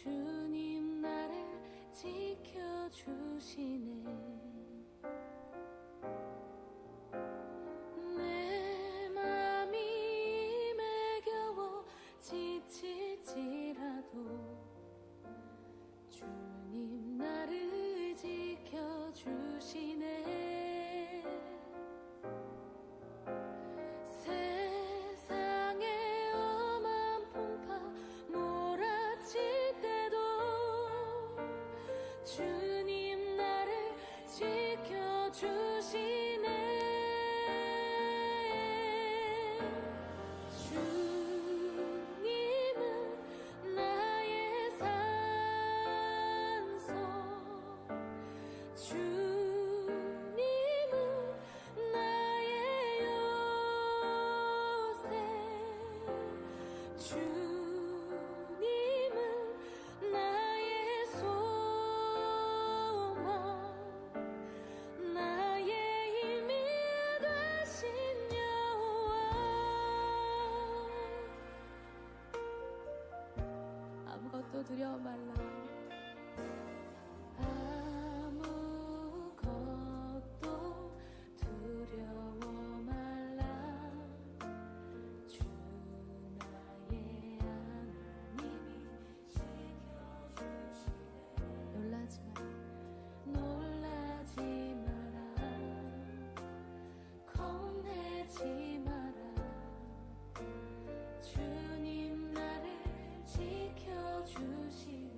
주님 나를 지켜주시네. 내 맘이 매겨워 지칠지라도 주님 나를 지켜주시네. 세상의 엄한 풍파 몰아칠 때도 주님 나를 지켜주시네. 주님은 나의 산소, 주님은 나의 요새, 주님은 나의 소망, 나의 힘이 되신 여호와. 아무것도 두려워 말라. 아무것도 두려워 말라. 주 나의 하나님이 지켜주시네. 놀라지 마라. 놀라지 마라. 겁내지 마라. 주님 나를 지켜주시네.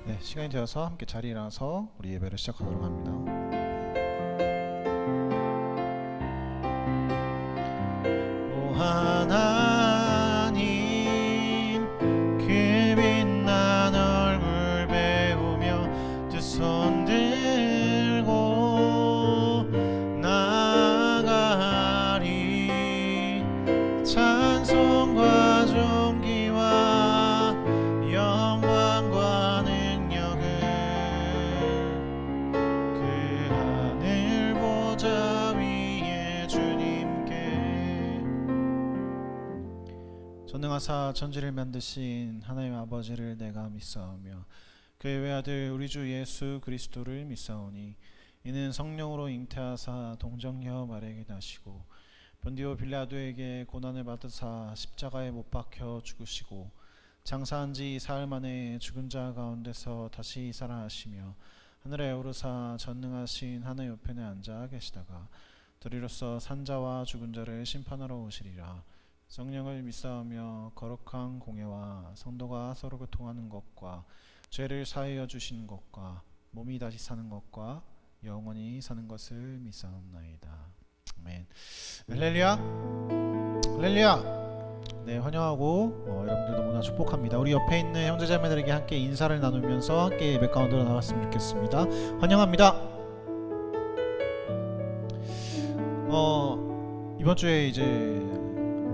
네, 시간이 되어서 함께 자리에 일어나서 우리 예배를 시작하도록 합니다. 오 하나님, 그 빛난 얼굴 배우며 두 손 들고 나아가리. 찬송과 존귀와 영광과 능력을 그 하늘 보좌 위에 주님께. 전능하사 천지를 만드신 하나님 아버지를 내가 믿사오며 그의 외아들 우리 주 예수 그리스도를 믿사오니 이는 성령으로 잉태하사 동정녀 마리아에게 나시고 본디오 빌라도에게 고난을 받으사 십자가에 못 박혀 죽으시고 장사한 지 사흘 만에 죽은 자 가운데서 다시 살아나시며 하늘에 오르사 전능하신 하늘 우편에 앉아 계시다가 도리로서 산자와 죽은 자를 심판하러 오시리라. 성령을 믿사오며 거룩한 공예와 성도가 서로 교통하는 것과 죄를 사하여 주시는 것과 몸이 다시 사는 것과 영원히 사는 것을 믿사옵나이다. 아멘. 할렐루야, 할렐루야. 네, 환영하고 여러분들 너무나 축복합니다. 우리 옆에 있는 형제자매들에게 함께 인사를 나누면서 함께 예배 가운데로 나갔으면 좋겠습니다. 환영합니다. 이번 주에 이제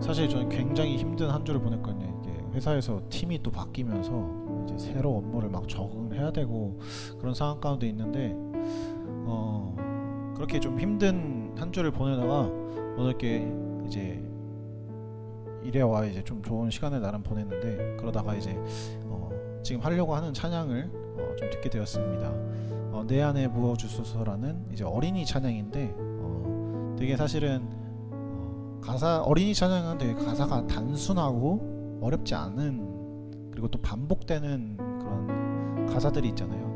사실 저는 굉장히 힘든 한 주를 보냈거든요. 이게 회사에서 팀이 또 바뀌면서 이제 새로 업무를 막 적응을 해야 되고 그런 상황 가운데 있는데 그렇게 좀 힘든 한 주를 보내다가 어저께 이제 일에 와 이제 좀 좋은 시간을 나름 보냈는데 그러다가 이제 지금 하려고 하는 찬양을 좀 듣게 되었습니다. 내 안에 부어주소서라는 이제 어린이 찬양인데 되게 사실은 어린이 찬양은 되게 가사가 단순하고 어렵지 않은, 그리고 또 반복되는 그런 가사들이 있잖아요.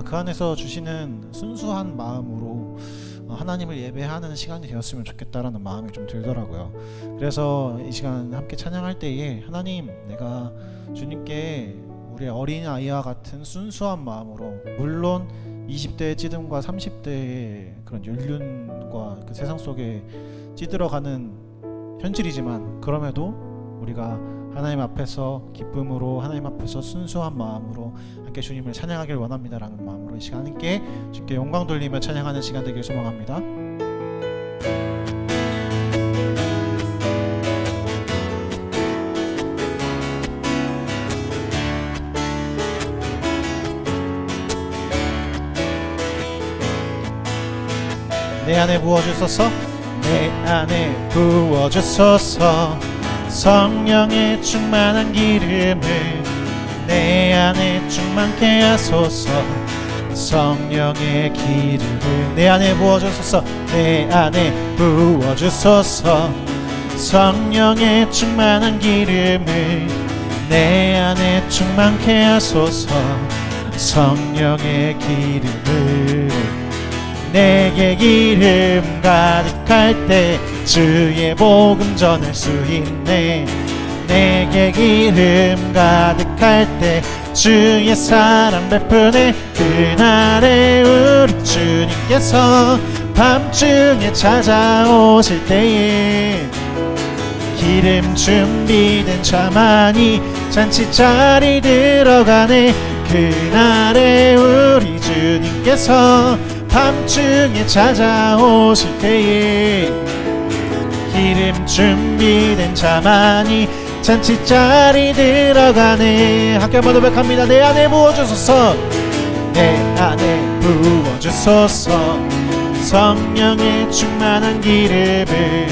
그 안에서 주시는 순수한 마음으로 하나님을 예배하는 시간이 되었으면 좋겠다라는 마음이 좀 들더라고요. 그래서 이 시간 함께 찬양할 때에 하나님, 내가 주님께 우리 어린아이와 같은 순수한 마음으로, 물론 20대의 찌듦과 30대의 그런 연륜과 그 세상 속에 찌들어가는 현실이지만 그럼에도 우리가 하나님 앞에서 기쁨으로, 하나님 앞에서 순수한 마음으로 함께 주님을 찬양하길 원합니다라는 마음으로 이 시간 함께 주님께 영광 돌리며 찬양하는 시간 되길 소망합니다. 내 안에 부어주소서, 내 안에 부어주소서. 성령의 충만한 기름을 내 안에 충만케 하소서. 성령의 기름을 내 안에 부어주소서, 내 안에 부어주소서. 성령의 충만한 기름을 내 안에 충만케 하소서. 성령의 기름을. 내게 기름 가득할 때 주의 복음 전할 수 있네. 내게 기름 가득할 때 주의 사랑 베푸네. 그날에 우리 주님께서 밤중에 찾아오실 때에 기름 준비된 자만이 잔치자리 들어가네. 그날에 우리 주님께서 밤중에 찾아오실 때에 기름 준비된 자만이 잔치자리 들어가네. 함께 한번 고백합니다. 내 안에 부어주소서, 내 안에 부어주소서. 성령의 충만한 기름을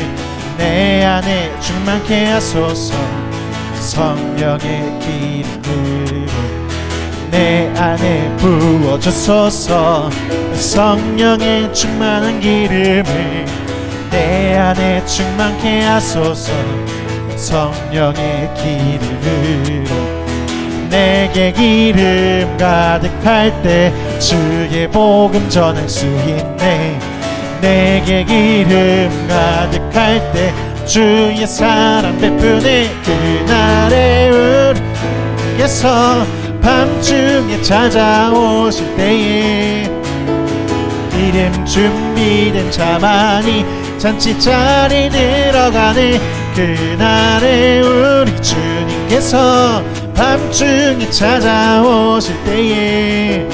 내 안에 충만케 하소서. 성령의 기름을 내 안에 부어주소서. 성령의 충만한 기름을 내 안에 충만케 하소서. 성령의 기름으로 내게 기름 가득할 때 주의 복음 전할 수 있네. 내게 기름 가득할 때 주의 사랑 베푸네. 그날에 우리께서 밤중에 찾아오실 때에 기름 준비된 자만이 잔치자리 들어가네. 그날에 우리 주님께서 밤중에 찾아오실 때에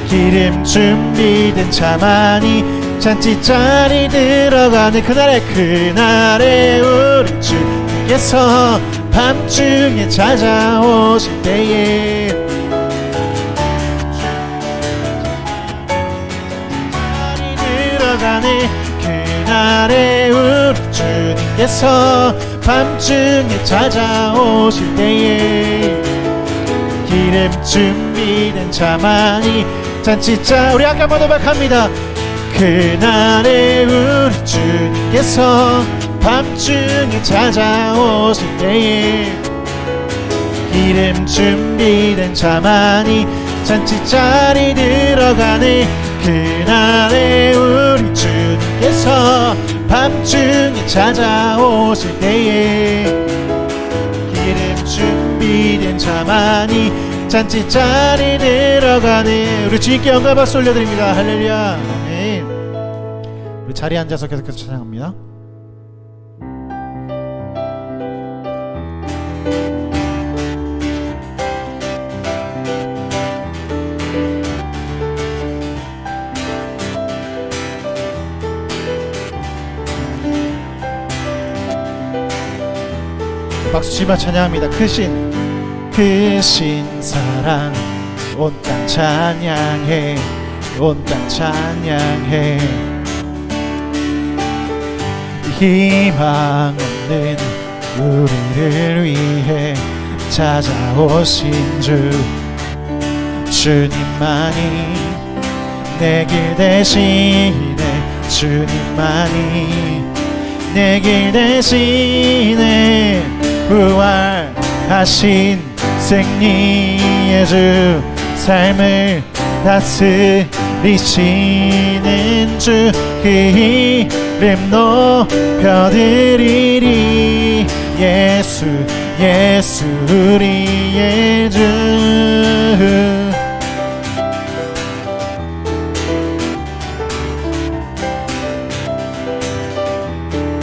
기름 준비된 자만이 잔치자리 들어가네. 그날에 우리 주님께서 밤중에 찾아오실 때에 잔치자리 들어가네. 그날에 우리 주님께서 밤중에 찾아오실 때에 기름 준비된 자만이 잔치자 우리 아까 한번 고백합니다. 그날에 우리 주님께서 밤중에 찾아오실 때에 기름 준비된 자만이 잔치자리 들어가네. 그날에 우리 주님께서 밤중에 찾아오실 때에 기름 준비된 자만이 잔치자리 들어가네. 우리 주님께 영광 박수 올려드립니다. 할렐루야. 아멘. 우리 자리에 앉아서 계속해서 찬양합니다. 박수 치며 찬양합니다. 크신 사랑 온 땅 찬양해. 온 땅 찬양해. 희망 없는 우리를 위해 찾아오신 주님만이 내 길 대신해. 주님만이 내 길 대신해. 부활하신 생리의 주 삶을 다스리시는 주 그 이름 높여드리리. 예수 우리의 주.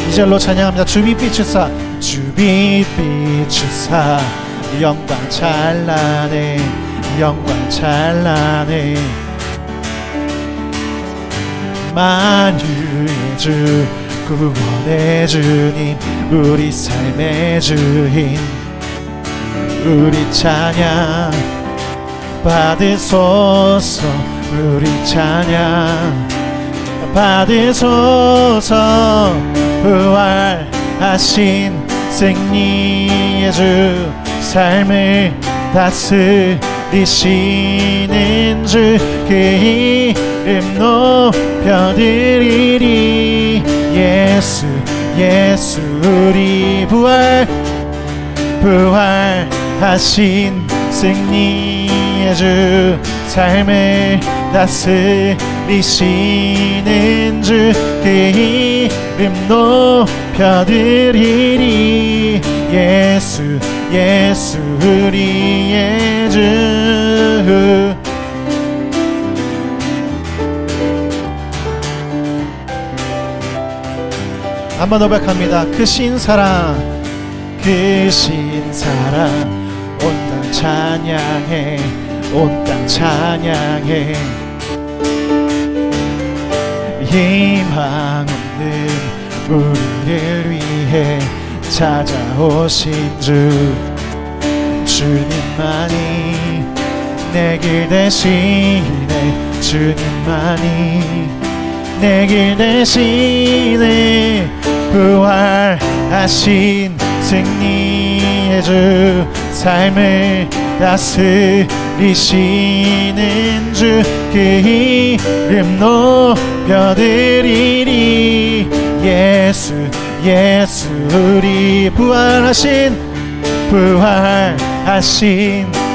이 절로 찬양합니다. 주빛 비추사 주빛 비추사 영광 찬란해. 영광 찬란해. 만유의 주 구원의 주님 우리 삶의 주인 우리 찬양 받으소서. 우리 찬양 받으소서. 부활하신 생리의 주 삶을 다스리시는 주 그 이름 높여드리리. 예수 우리 부활하신 생리의 주 삶을 다스리시는 주 그 이름 높여드리리. 예수 우리의 주. 한번 고백합니다. 크신 사랑 온 땅 찬양해. 온 땅 찬양해. 희망 없는 우리를 위해 찾아오신 주님만이 내 길 대신해. 주님만이 내 길 대신해. 부활하신 승리의 주 삶을 다스리시는 주 그 이름 높여드리리. 예수 우리 부활하신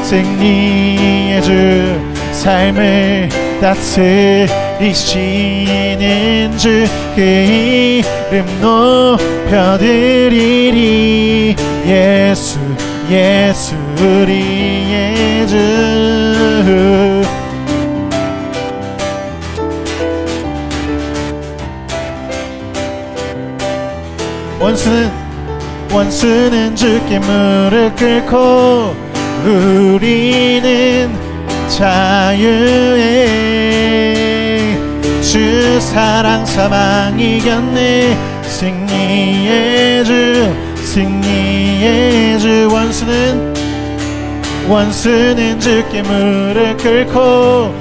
승리의 주 삶을 다스리시는 주 그 이름 높여드리리. 예수 예수 우리의 주. 원수는 주께 무릎 꿇고 우리는 자유해. 주 사랑 사망 이겼네. 승리의 주 승리의 주. 원수는 주께 무릎 꿇고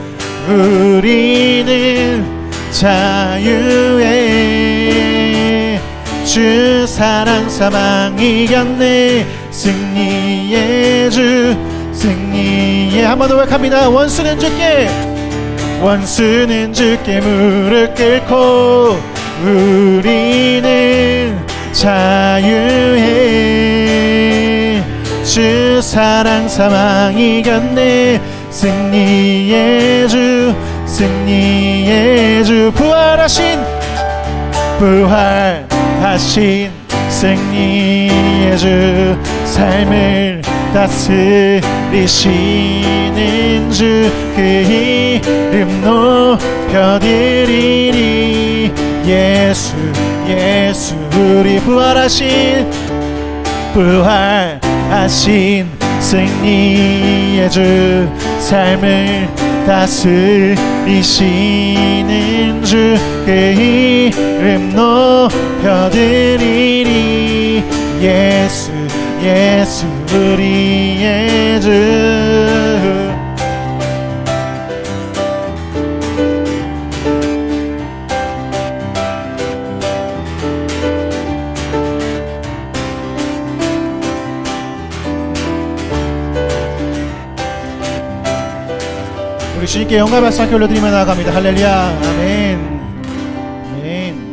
우리는 자유해. 주 사랑 사망 이겼네. 승리의 주 승리의. 한 번 더 고백합니다. 원수는 주께 무릎 꿇고 우리는 자유해. 주 사랑 사망 이겼네. 승리의 주 승리의 주. 부활하신 승리의 주. 삶을 다스리시는 주. 그 이름 높여드리리. 예수 우리 부활하신 승리의 주. 삶을 다스리시는 주. 그 이름 높여드리리. 예수 우리의 주. 우리 주님께 영광 박수 함께 올려드리며 나아갑니다. 할렐루야. 아멘. 아멘.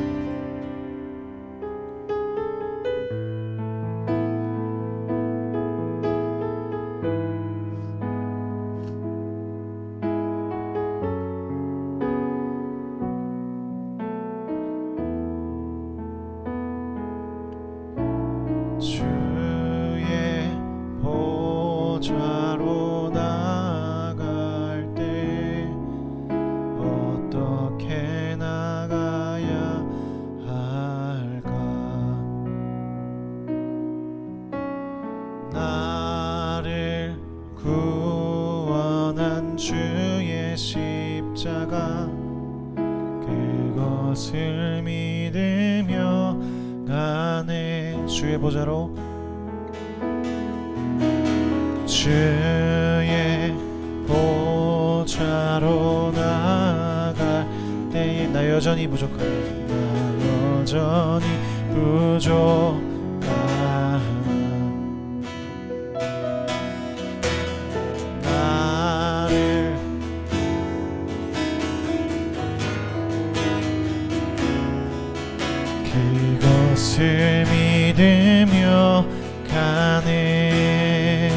주의 보좌로 나갈 때 어떻게 나가야 할까? 나를 구원한 주의 십자가 그것을 믿으며 가네. 주의 보좌로 나갈 때에 나 여전히 부족하다. 나를 그것을 믿으며 가네.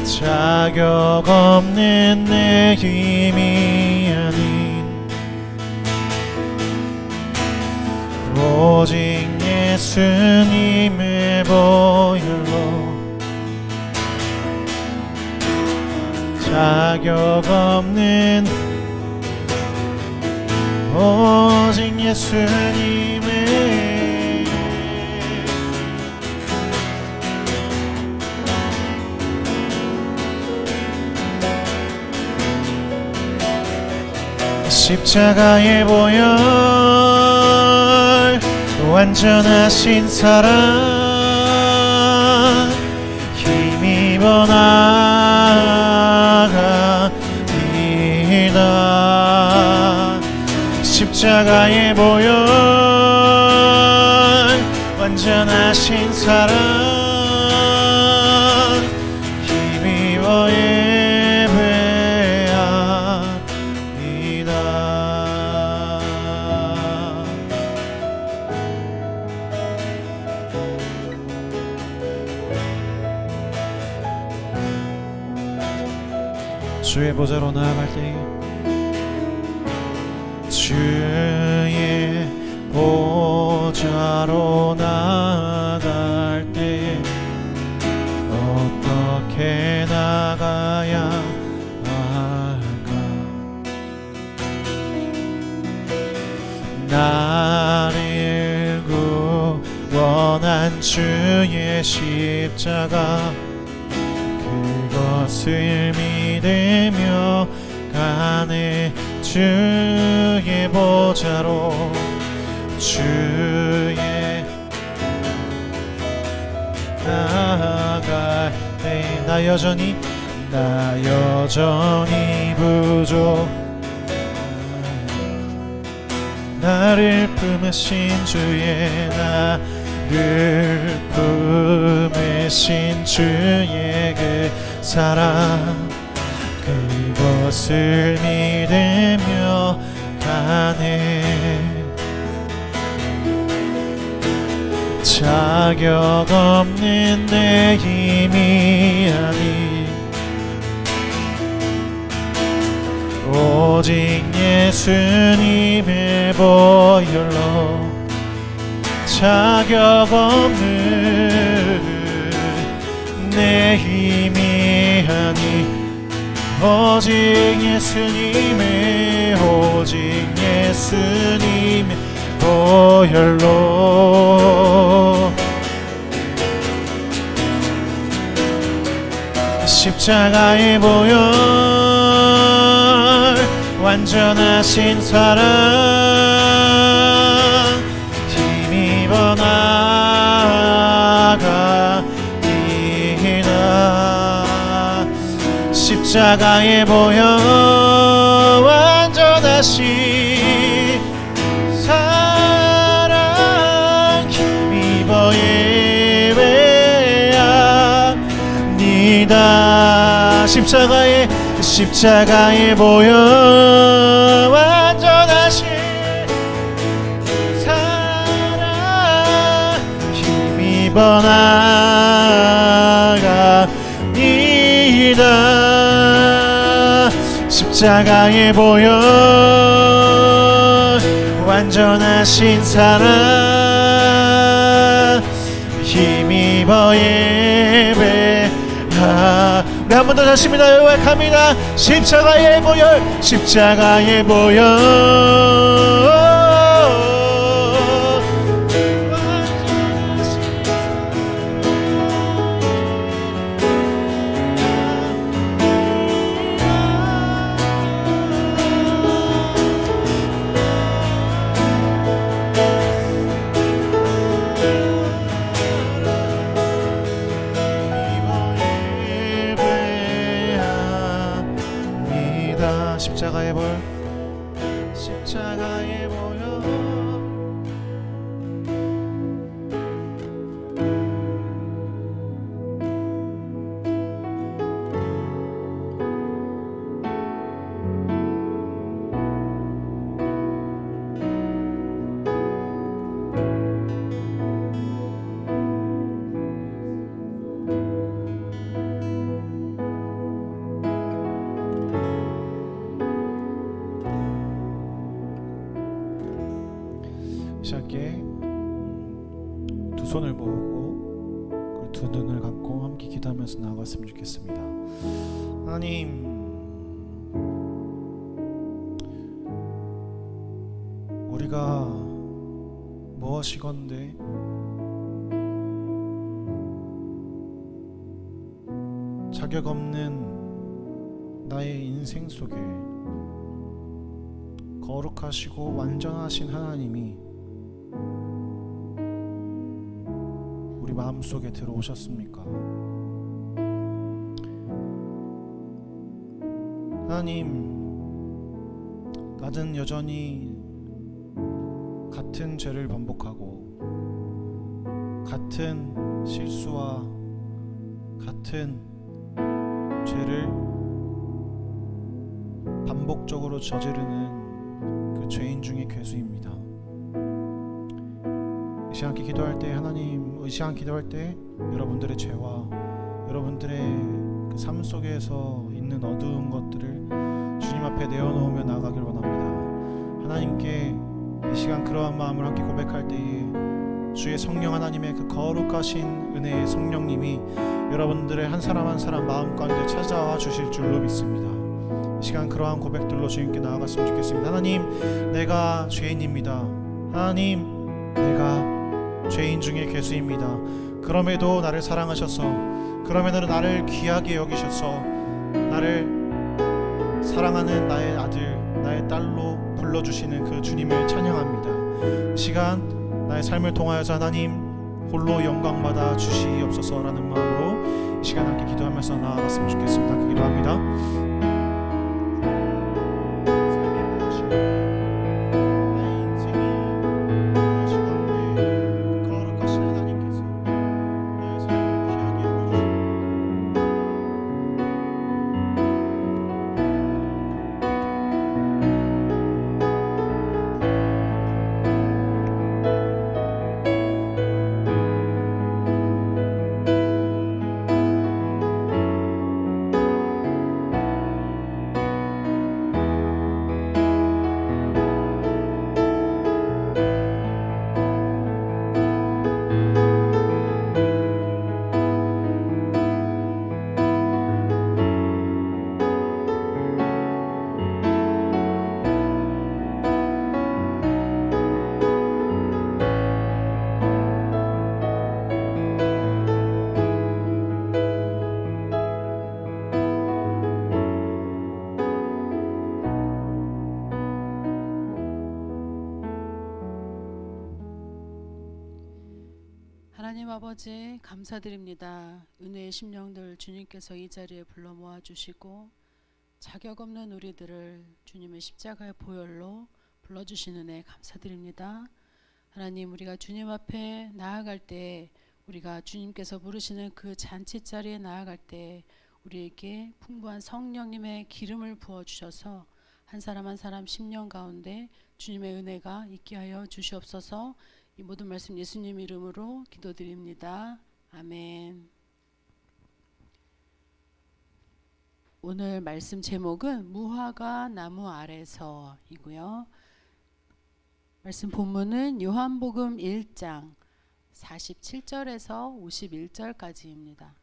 자격 없는 내 힘이 아닌 오직 예수님의 보혈로. 자격 없는 오직 예수님의 십자가의 보혈. 완전하신 사랑 힘입어 나갑니다. 십자가의 보혈. 완전하신 사랑 힘입어 주의 보좌로 나아갈 때 주의 보좌로 나아갈 때 내 십자가 그것을 믿으며 가네 주의 보좌로 주의 나아갈 때 나 여전히 부족 나를 품으신 주의 나를 품으신 주의 그 사랑 그것을 믿으며 가네 자격 없는 내 힘이 아닌 오직 예수님의 보혈로 자격 없는 내 힘이 아닌 오직 예수님의 보혈로 십자가의 보혈 완전하신 사랑 힘입어 나아가리이다 십자가의 보혈 완전하신 사랑 힘입어 예배합니다 십자가의 보혈 완전하신 사랑 힘입어 나아가이다 십자가의 보혈 완전하신 사랑 힘입어 예배하 우리 한 번 더 다시입니다. 요약합니다. 십자가의 보혈 십자가의 보혈 십자가의 보혈 십자가의 보혈 시작해 두 손을 모으고 두 눈을 감고 함께 기도하면서 나아갔으면 좋겠습니다. 하나님 우리가 무엇이건데 자격 없는 나의 인생 속에 거룩하시고 완전하신 하나님이 우리 마음속에 들어오셨습니까? 하나님, 나는 여전히 같은 죄를 반복하고 같은 실수와 같은 죄를 반복적으로 저지르는 그 죄인 중에 괴수입니다. 이 시간 기도할 때 하나님, 이 시간 기도할 때 여러분들의 죄와 여러분들의 그 삶 속에서 있는 어두운 것들을 주님 앞에 내어놓으며 나아가길 원합니다. 하나님께 이 시간 그러한 마음을 함께 고백할 때에 주의 성령 하나님의 그 거룩하신 은혜의 성령님이 여러분들의 한 사람 한 사람 마음 가운데 찾아와 주실 줄로 믿습니다. 이 시간 그러한 고백들로 주님께 나아갔으면 좋겠습니다. 하나님, 내가 죄인입니다. 하나님, 내가 죄인 중에 괴수입니다. 그럼에도 나를 사랑하셔서, 그럼에도 나를 귀하게 여기셔서 나를 사랑하는 나의 아들, 나의 딸로 불러주시는 그 주님을 찬양합니다. 이 시간 나의 삶을 통하여서 하나님 홀로 영광받아 주시옵소서라는 마음으로 이 시간 함께 기도하면서 나아갔으면 좋겠습니다. 그 기도합니다. 하나님 아버지 감사드립니다. 은혜의 심령들 주님께서 이 자리에 불러 모아주시고 자격 없는 우리들을 주님의 십자가의 보혈로 불러주신 은혜 감사드립니다. 하나님, 우리가 주님 앞에 나아갈 때, 우리가 주님께서 부르시는 그 잔치자리에 나아갈 때 우리에게 풍부한 성령님의 기름을 부어주셔서 한 사람 한 사람 심령 가운데 주님의 은혜가 있게 하여 주시옵소서. 이 모든 말씀 예수님 이름으로 기도드립니다. 아멘. 오늘 말씀 제목은 무화과 나무 아래서이고요. 말씀 본문은 요한복음 1장 47절에서 51절까지입니다.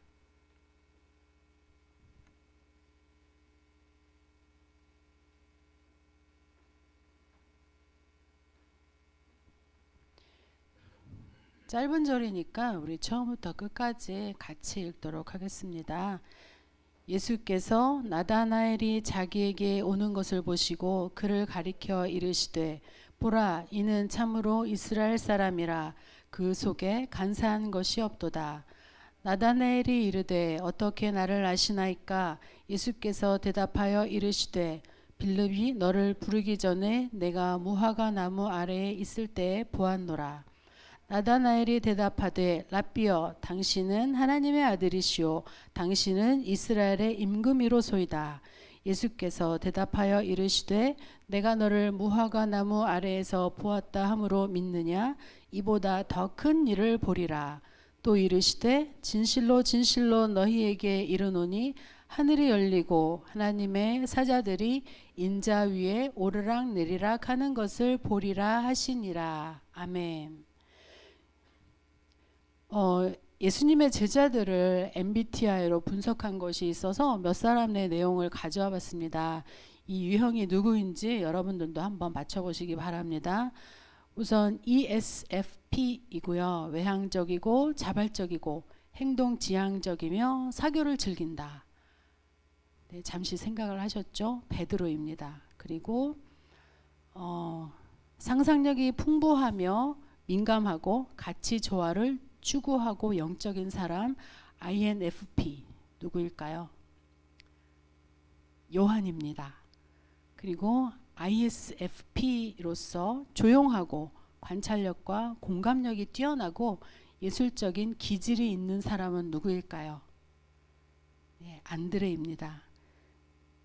짧은 절이니까 우리 처음부터 끝까지 같이 읽도록 하겠습니다. 예수께서 나다나엘이 자기에게 오는 것을 보시고 그를 가리켜 이르시되, 보라, 이는 참으로 이스라엘 사람이라 그 속에 간사한 것이 없도다. 나다나엘이 이르되, 어떻게 나를 아시나이까? 예수께서 대답하여 이르시되, 빌립이 너를 부르기 전에 내가 무화과 나무 아래에 있을 때에 보았노라. 나다나엘이 대답하되, 랍비여, 당신은 하나님의 아들이시오. 당신은 이스라엘의 임금이로소이다. 예수께서 대답하여 이르시되, 내가 너를 무화과 나무 아래에서 보았다 함으로 믿느냐? 이보다 더 큰 일을 보리라. 또 이르시되, 진실로 진실로 너희에게 이르노니 하늘이 열리고 하나님의 사자들이 인자 위에 오르락 내리락 하는 것을 보리라 하시니라. 아멘. 예수님의 제자들을 MBTI로 분석한 것이 있어서 몇 사람의 내용을 가져와 봤습니다. 이 유형이 누구인지 여러분들도 한번 맞춰보시기 바랍니다. 우선 ESFP이고요. 외향적이고 자발적이고 행동지향적이며 사교를 즐긴다. 네, 잠시 생각을 하셨죠? 베드로입니다. 그리고 상상력이 풍부하며 민감하고 가치 조화를 추구하고 영적인 사람, INFP 누구일까요? 요한입니다. 그리고 ISFP로서 조용하고 관찰력과 공감력이 뛰어나고 예술적인 기질이 있는 사람은 누구일까요? 네, 안드레입니다.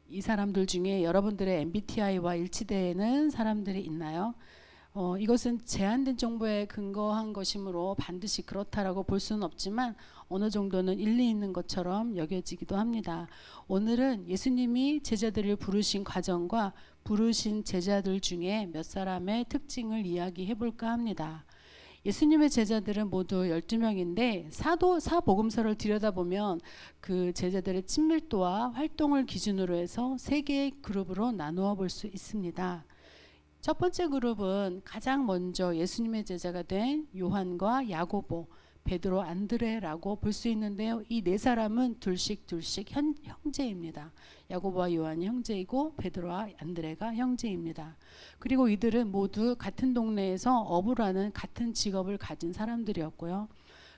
이 사람들 중에 여러분들의 MBTI와 일치되는 사람들이 있나요? 이것은 제한된 정보에 근거한 것이므로 반드시 그렇다라고 볼 수는 없지만 어느 정도는 일리 있는 것처럼 여겨지기도 합니다. 오늘은 예수님이 제자들을 부르신 과정과 부르신 제자들 중에 몇 사람의 특징을 이야기해 볼까 합니다. 예수님의 제자들은 모두 12명인데 사복음서를 들여다보면 그 제자들의 친밀도와 활동을 기준으로 해서 3개의 그룹으로 나누어 볼 수 있습니다. 첫 번째 그룹은 가장 먼저 예수님의 제자가 된 요한과 야고보, 베드로, 안드레라고 볼 수 있는데요. 이 네 사람은 둘씩 형제입니다. 야고보와 요한이 형제이고 베드로와 안드레가 형제입니다. 그리고 이들은 모두 같은 동네에서 어부라는 같은 직업을 가진 사람들이었고요.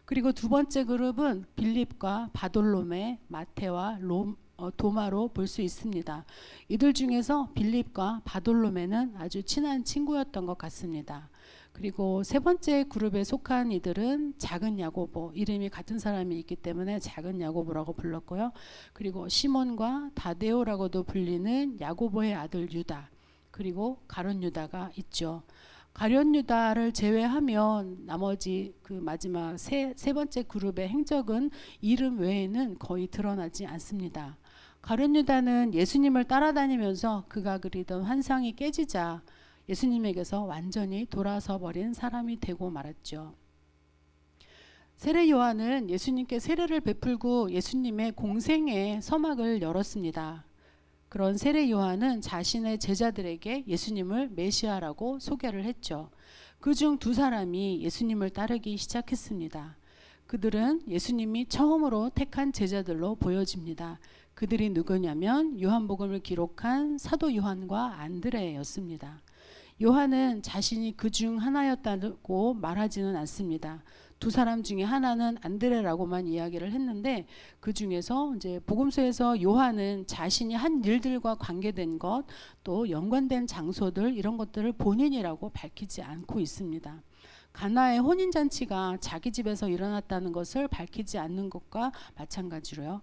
그리고 두 번째 그룹은 빌립과 바돌로메, 마테와 도마로 볼 수 있습니다. 이들 중에서 빌립과 바돌로메는 아주 친한 친구였던 것 같습니다. 그리고 세 번째 그룹에 속한 이들은 작은 야고보, 이름이 같은 사람이 있기 때문에 작은 야고보라고 불렀고요. 그리고 시몬과 다데오라고도 불리는 야고보의 아들 유다, 그리고 가룟 유다가 있죠. 가룟 유다를 제외하면 나머지 그 마지막 세 번째 그룹의 행적은 이름 외에는 거의 드러나지 않습니다. 가룟 유다는 예수님을 따라다니면서 그가 그리던 환상이 깨지자 예수님에게서 완전히 돌아서 버린 사람이 되고 말았죠. 세례 요한은 예수님께 세례를 베풀고 예수님의 공생의 서막을 열었습니다. 그런 세례 요한은 자신의 제자들에게 예수님을 메시아라고 소개를 했죠. 그중 두 사람이 예수님을 따르기 시작했습니다. 그들은 예수님이 처음으로 택한 제자들로 보여집니다. 그들이 누구냐면 요한복음을 기록한 사도 요한과 안드레였습니다. 요한은 자신이 그 중 하나였다고 말하지는 않습니다. 두 사람 중에 하나는 안드레라고만 이야기를 했는데 그 중에서 이제 복음서에서 요한은 자신이 한 일들과 관계된 것, 또 연관된 장소들 이런 것들을 본인이라고 밝히지 않고 있습니다. 가나의 혼인잔치가 자기 집에서 일어났다는 것을 밝히지 않는 것과 마찬가지로요.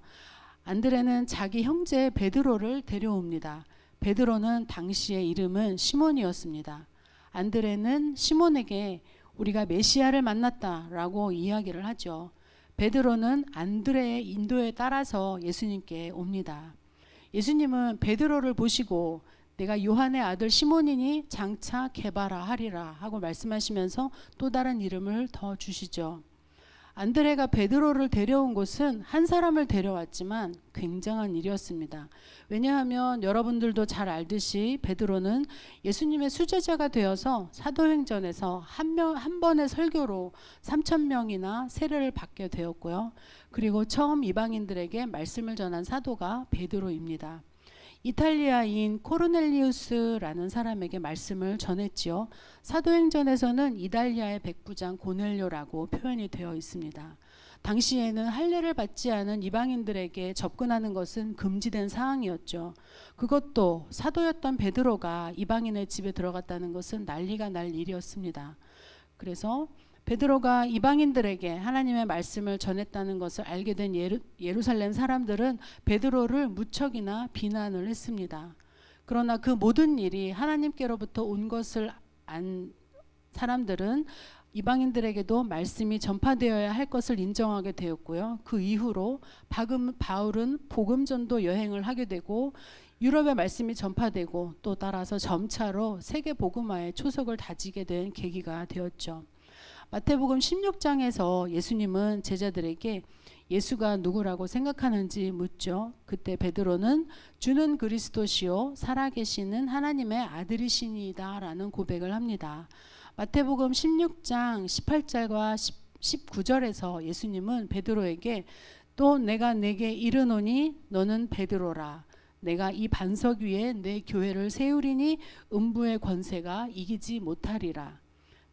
안드레는 자기 형제 베드로를 데려옵니다. 베드로는 당시의 이름은 시몬이었습니다. 안드레는 시몬에게 우리가 메시아를 만났다라고 이야기를 하죠. 베드로는 안드레의 인도에 따라서 예수님께 옵니다. 예수님은 베드로를 보시고 내가 요한의 아들 시몬이니 장차 게바라 하리라 하고 말씀하시면서 또 다른 이름을 더 주시죠. 안드레가 베드로를 데려온 곳은 한 사람을 데려왔지만 굉장한 일이었습니다. 왜냐하면 여러분들도 잘 알듯이 베드로는 예수님의 수제자가 되어서 사도행전에서 한 번의 설교로 3,000명이나 세례를 받게 되었고요. 그리고 처음 이방인들에게 말씀을 전한 사도가 베드로입니다. 이탈리아인 코르넬리우스라는 사람에게 말씀을 전했지요. 사도행전에서는 이달리아의 백부장 고넬료라고 표현이 되어 있습니다. 당시에는 할례를 받지 않은 이방인들에게 접근하는 것은 금지된 사항이었죠. 그것도 사도였던 베드로가 이방인의 집에 들어갔다는 것은 난리가 날 일이었습니다. 그래서 베드로가 이방인들에게 하나님의 말씀을 전했다는 것을 알게 된 예루살렘 사람들은 베드로를 무척이나 비난을 했습니다. 그러나 그 모든 일이 하나님께로부터 온 것을 안 사람들은 이방인들에게도 말씀이 전파되어야 할 것을 인정하게 되었고요. 그 이후로 바울은 복음전도 여행을 하게 되고 유럽의 말씀이 전파되고 또 따라서 점차로 세계 복음화의 초석을 다지게 된 계기가 되었죠. 마태복음 16장에서 예수님은 제자들에게 예수가 누구라고 생각하는지 묻죠. 그때 베드로는 주는 그리스도시요 살아계시는 하나님의 아들이시니이다 라는 고백을 합니다. 마태복음 16장 18절과 19절에서 예수님은 베드로에게 또 내가 내게 이르노니 너는 베드로라. 내가 이 반석 위에 내 교회를 세우리니 음부의 권세가 이기지 못하리라.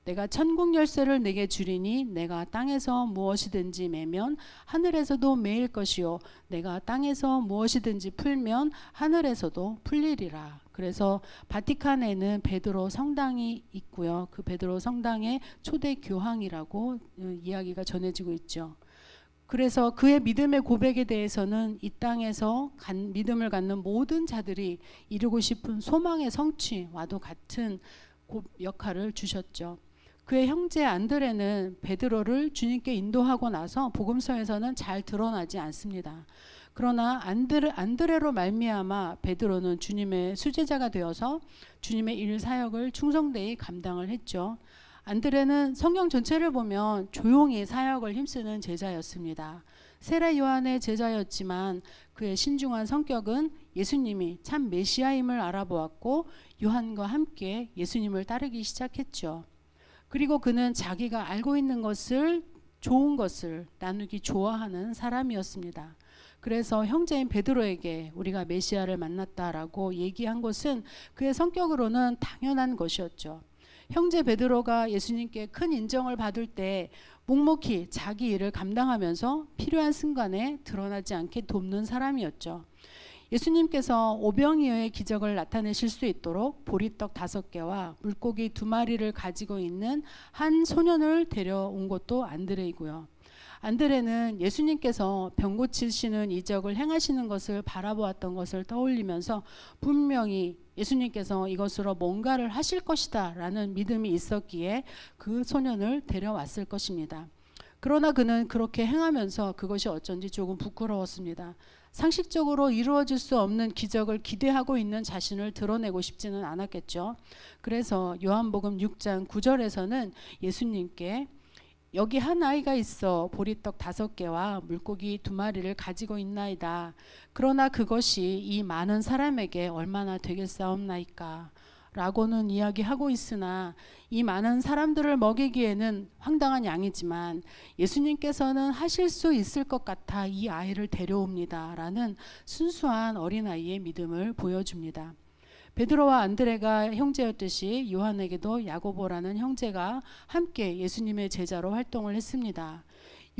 내가 천국 열쇠를 내게 주리니 내가 땅에서 무엇이든지 매면 하늘에서도 매일 것이요 내가 땅에서 무엇이든지 풀면 하늘에서도 풀리리라. 그래서 바티칸에는 베드로 성당이 있고요. 그 베드로 성당의 초대 교황이라고 이야기가 전해지고 있죠. 그래서 그의 믿음의 고백에 대해서는 이 땅에서 믿음을 갖는 모든 자들이 이루고 싶은 소망의 성취와도 같은 역할을 주셨죠. 그의 형제 안드레는 베드로를 주님께 인도하고 나서 복음서에서는 잘 드러나지 않습니다. 그러나 안드레로 말미암아 베드로는 주님의 수제자가 되어서 주님의 일 사역을 충성되이 감당을 했죠. 안드레는 성경 전체를 보면 조용히 사역을 힘쓰는 제자였습니다. 세례 요한의 제자였지만 그의 신중한 성격은 예수님이 참 메시아임을 알아보았고 요한과 함께 예수님을 따르기 시작했죠. 그리고 그는 자기가 알고 있는 것을 좋은 것을 나누기 좋아하는 사람이었습니다. 그래서 형제인 베드로에게 우리가 메시아를 만났다라고 얘기한 것은 그의 성격으로는 당연한 것이었죠. 형제 베드로가 예수님께 큰 인정을 받을 때 묵묵히 자기 일을 감당하면서 필요한 순간에 드러나지 않게 돕는 사람이었죠. 예수님께서 오병이어의 기적을 나타내실 수 있도록 보리떡 5개와 물고기 2마리를 가지고 있는 한 소년을 데려온 것도 안드레이고요. 안드레는 예수님께서 병 고치시는 이적을 행하시는 것을 바라보았던 것을 떠올리면서 분명히 예수님께서 이것으로 뭔가를 하실 것이다 라는 믿음이 있었기에 그 소년을 데려왔을 것입니다. 그러나 그는 그렇게 행하면서 그것이 어쩐지 조금 부끄러웠습니다. 상식적으로 이루어질 수 없는 기적을 기대하고 있는 자신을 드러내고 싶지는 않았겠죠. 그래서 요한복음 6장 9절에서는 예수님께 여기 한 아이가 있어 보리떡 5개와 물고기 2마리를 가지고 있나이다. 그러나 그것이 이 많은 사람에게 얼마나 되겠사옵나이까 라고는 이야기하고 있으나 이 많은 사람들을 먹이기에는 황당한 양이지만 예수님께서는 하실 수 있을 것 같아 이 아이를 데려옵니다 라는 순수한 어린아이의 믿음을 보여줍니다. 베드로와 안드레가 형제였듯이 요한에게도 야고보라는 형제가 함께 예수님의 제자로 활동을 했습니다.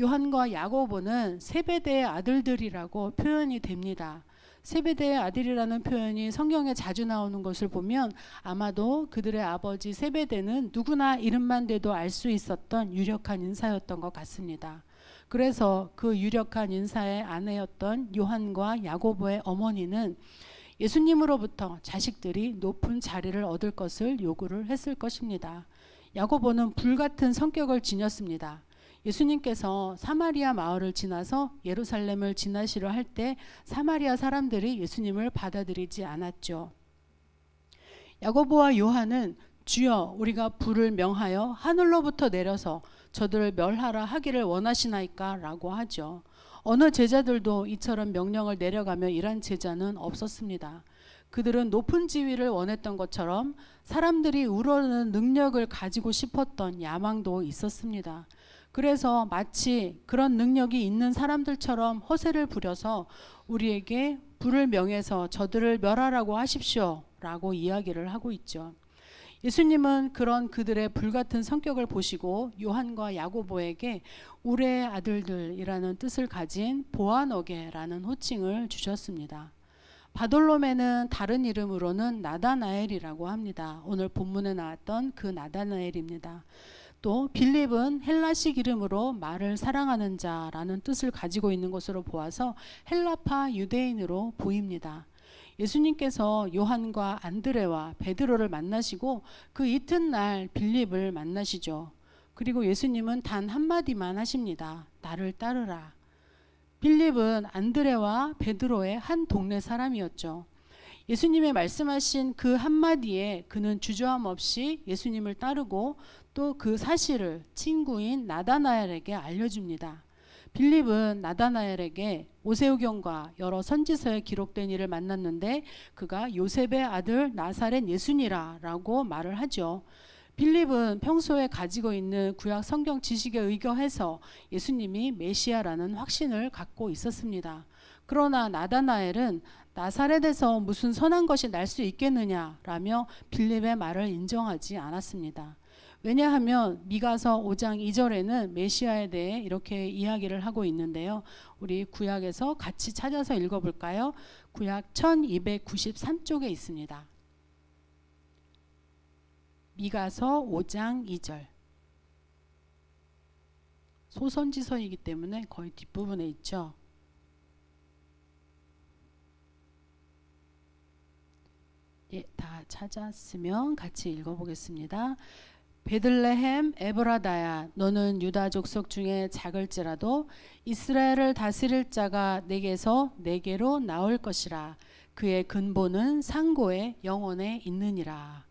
요한과 야고보는 세베대의 아들들이라고 표현이 됩니다. 세베대의 아들이라는 표현이 성경에 자주 나오는 것을 보면 아마도 그들의 아버지 세베대는 누구나 이름만 대도 알 수 있었던 유력한 인사였던 것 같습니다. 그래서 그 유력한 인사의 아내였던 요한과 야고보의 어머니는 예수님으로부터 자식들이 높은 자리를 얻을 것을 요구를 했을 것입니다. 야고보는 불같은 성격을 지녔습니다. 예수님께서 사마리아 마을을 지나서 예루살렘을 지나시려 할 때 사마리아 사람들이 예수님을 받아들이지 않았죠. 야고보와 요한은 주여 우리가 불을 명하여 하늘로부터 내려서 저들을 멸하라 하기를 원하시나이까 라고 하죠. 어느 제자들도 이처럼 명령을 내려가며 일한 제자는 없었습니다. 그들은 높은 지위를 원했던 것처럼 사람들이 우러르는 능력을 가지고 싶었던 야망도 있었습니다. 그래서 마치 그런 능력이 있는 사람들처럼 허세를 부려서 우리에게 불을 명해서 저들을 멸하라고 하십시오 라고 이야기를 하고 있죠. 예수님은 그런 그들의 불같은 성격을 보시고 요한과 야고보에게 우레의 아들들이라는 뜻을 가진 보아너게라는 호칭을 주셨습니다. 바돌로메는 다른 이름으로는 나다나엘이라고 합니다. 오늘 본문에 나왔던 그 나다나엘입니다. 또 빌립은 헬라식 이름으로 말을 사랑하는 자라는 뜻을 가지고 있는 것으로 보아서 헬라파 유대인으로 보입니다. 예수님께서 요한과 안드레와 베드로를 만나시고 그 이튿날 빌립을 만나시죠. 그리고 예수님은 단 한마디만 하십니다. 나를 따르라. 빌립은 안드레와 베드로의 한 동네 사람이었죠. 예수님의 말씀하신 그 한마디에 그는 주저함 없이 예수님을 따르고 또 그 사실을 친구인 나다나엘에게 알려줍니다. 빌립은 나다나엘에게 오세오경과 여러 선지서에 기록된 일을 만났는데 그가 요셉의 아들 나사렛 예수니라 라고 말을 하죠. 빌립은 평소에 가지고 있는 구약 성경 지식에 의거해서 예수님이 메시아라는 확신을 갖고 있었습니다. 그러나 나다나엘은 나사렛에서 무슨 선한 것이 날 수 있겠느냐라며 빌립의 말을 인정하지 않았습니다. 왜냐하면 미가서 5장 2절에는 메시아에 대해 이렇게 이야기를 하고 있는데요. 우리 구약에서 같이 찾아서 읽어볼까요? 구약 1293쪽에 있습니다. 미가서 5장 2절. 소선지서이기 때문에 거의 뒷부분에 있죠. 예, 다 찾았으면 같이 읽어보겠습니다. 베들레헴 에브라다야 너는 유다 족속 중에 작을지라도 이스라엘을 다스릴 자가 내게서 내게로 나올 것이라. 그의 근본은 상고의 영혼에 있느니라.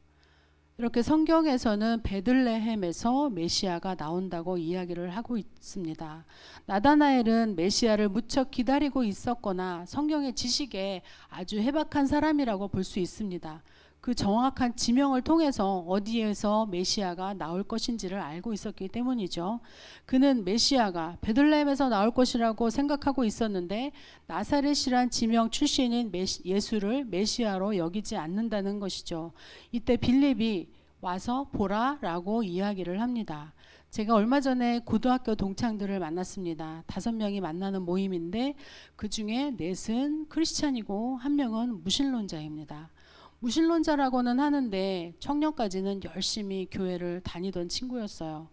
이렇게 성경에서는 베들레헴에서 메시아가 나온다고 이야기를 하고 있습니다. 나다나엘은 메시아를 무척 기다리고 있었거나 성경의 지식에 아주 해박한 사람이라고 볼 수 있습니다. 그 정확한 지명을 통해서 어디에서 메시아가 나올 것인지를 알고 있었기 때문이죠. 그는 메시아가 베들레헴에서 나올 것이라고 생각하고 있었는데 나사렛이란 지명 출신인 예수를 메시아로 여기지 않는다는 것이죠. 이때 빌립이 와서 보라라고 이야기를 합니다. 제가 얼마 전에 고등학교 동창들을 만났습니다. 5명이 만나는 모임인데 그 중에 넷은 크리스찬이고 한 명은 무신론자입니다. 무신론자라고는 하는데 청년까지는 열심히 교회를 다니던 친구였어요.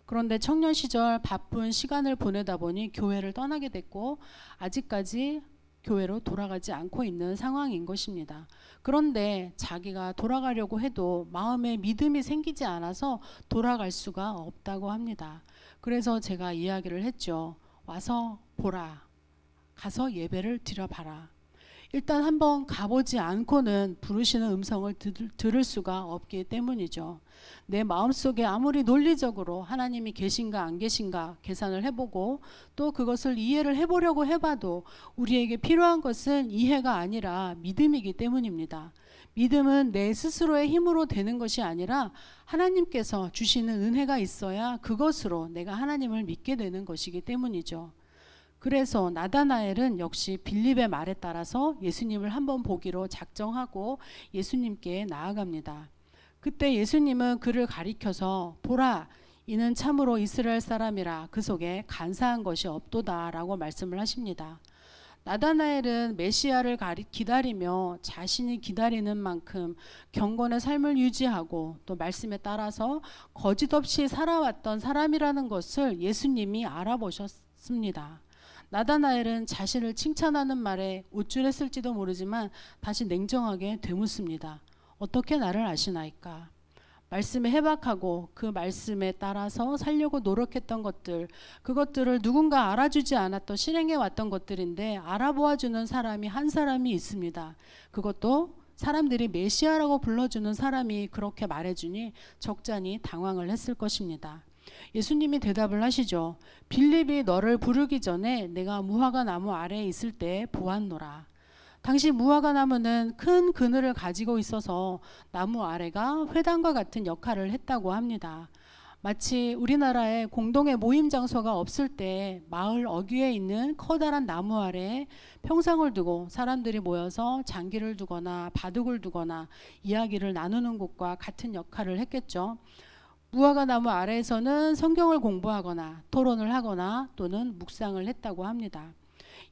그런데 청년 시절 바쁜 시간을 보내다 보니 교회를 떠나게 됐고 아직까지 교회로 돌아가지 않고 있는 상황인 것입니다. 그런데 자기가 돌아가려고 해도 마음에 믿음이 생기지 않아서 돌아갈 수가 없다고 합니다. 그래서 제가 이야기를 했죠. 와서 보라. 가서 예배를 드려봐라. 일단 한번 가보지 않고는 부르시는 음성을 들을 수가 없기 때문이죠. 내 마음속에 아무리 논리적으로 하나님이 계신가 안 계신가 계산을 해보고 또 그것을 이해를 해보려고 해봐도 우리에게 필요한 것은 이해가 아니라 믿음이기 때문입니다. 믿음은 내 스스로의 힘으로 되는 것이 아니라 하나님께서 주시는 은혜가 있어야 그것으로 내가 하나님을 믿게 되는 것이기 때문이죠. 그래서 나다나엘은 역시 빌립의 말에 따라서 예수님을 한번 보기로 작정하고 예수님께 나아갑니다. 그때 예수님은 그를 가리켜서 보라, 이는 참으로 이스라엘 사람이라 그 속에 간사한 것이 없도다 라고 말씀을 하십니다. 나다나엘은 메시아를 기다리며 자신이 기다리는 만큼 경건의 삶을 유지하고 또 말씀에 따라서 거짓 없이 살아왔던 사람이라는 것을 예수님이 알아보셨습니다. 나다나엘은 자신을 칭찬하는 말에 우쭐했을지도 모르지만 다시 냉정하게 되묻습니다. 어떻게 나를 아시나이까? 말씀에 해박하고 그 말씀에 따라서 살려고 노력했던 것들, 그것들을 누군가 알아주지 않았던 실행해 왔던 것들인데 알아보아주는 사람이 한 사람이 있습니다. 그것도 사람들이 메시아라고 불러주는 사람이 그렇게 말해주니 적잖이 당황을 했을 것입니다. 예수님이 대답을 하시죠. 빌립이 너를 부르기 전에 내가 무화과 나무 아래에 있을 때 보았노라. 당시 무화과 나무는 큰 그늘을 가지고 있어서 나무 아래가 회당과 같은 역할을 했다고 합니다. 마치 우리나라에 공동의 모임 장소가 없을 때 마을 어귀에 있는 커다란 나무 아래에 평상을 두고 사람들이 모여서 장기를 두거나 바둑을 두거나 이야기를 나누는 곳과 같은 역할을 했겠죠. 무화과 나무 아래에서는 성경을 공부하거나 토론을 하거나 또는 묵상을 했다고 합니다.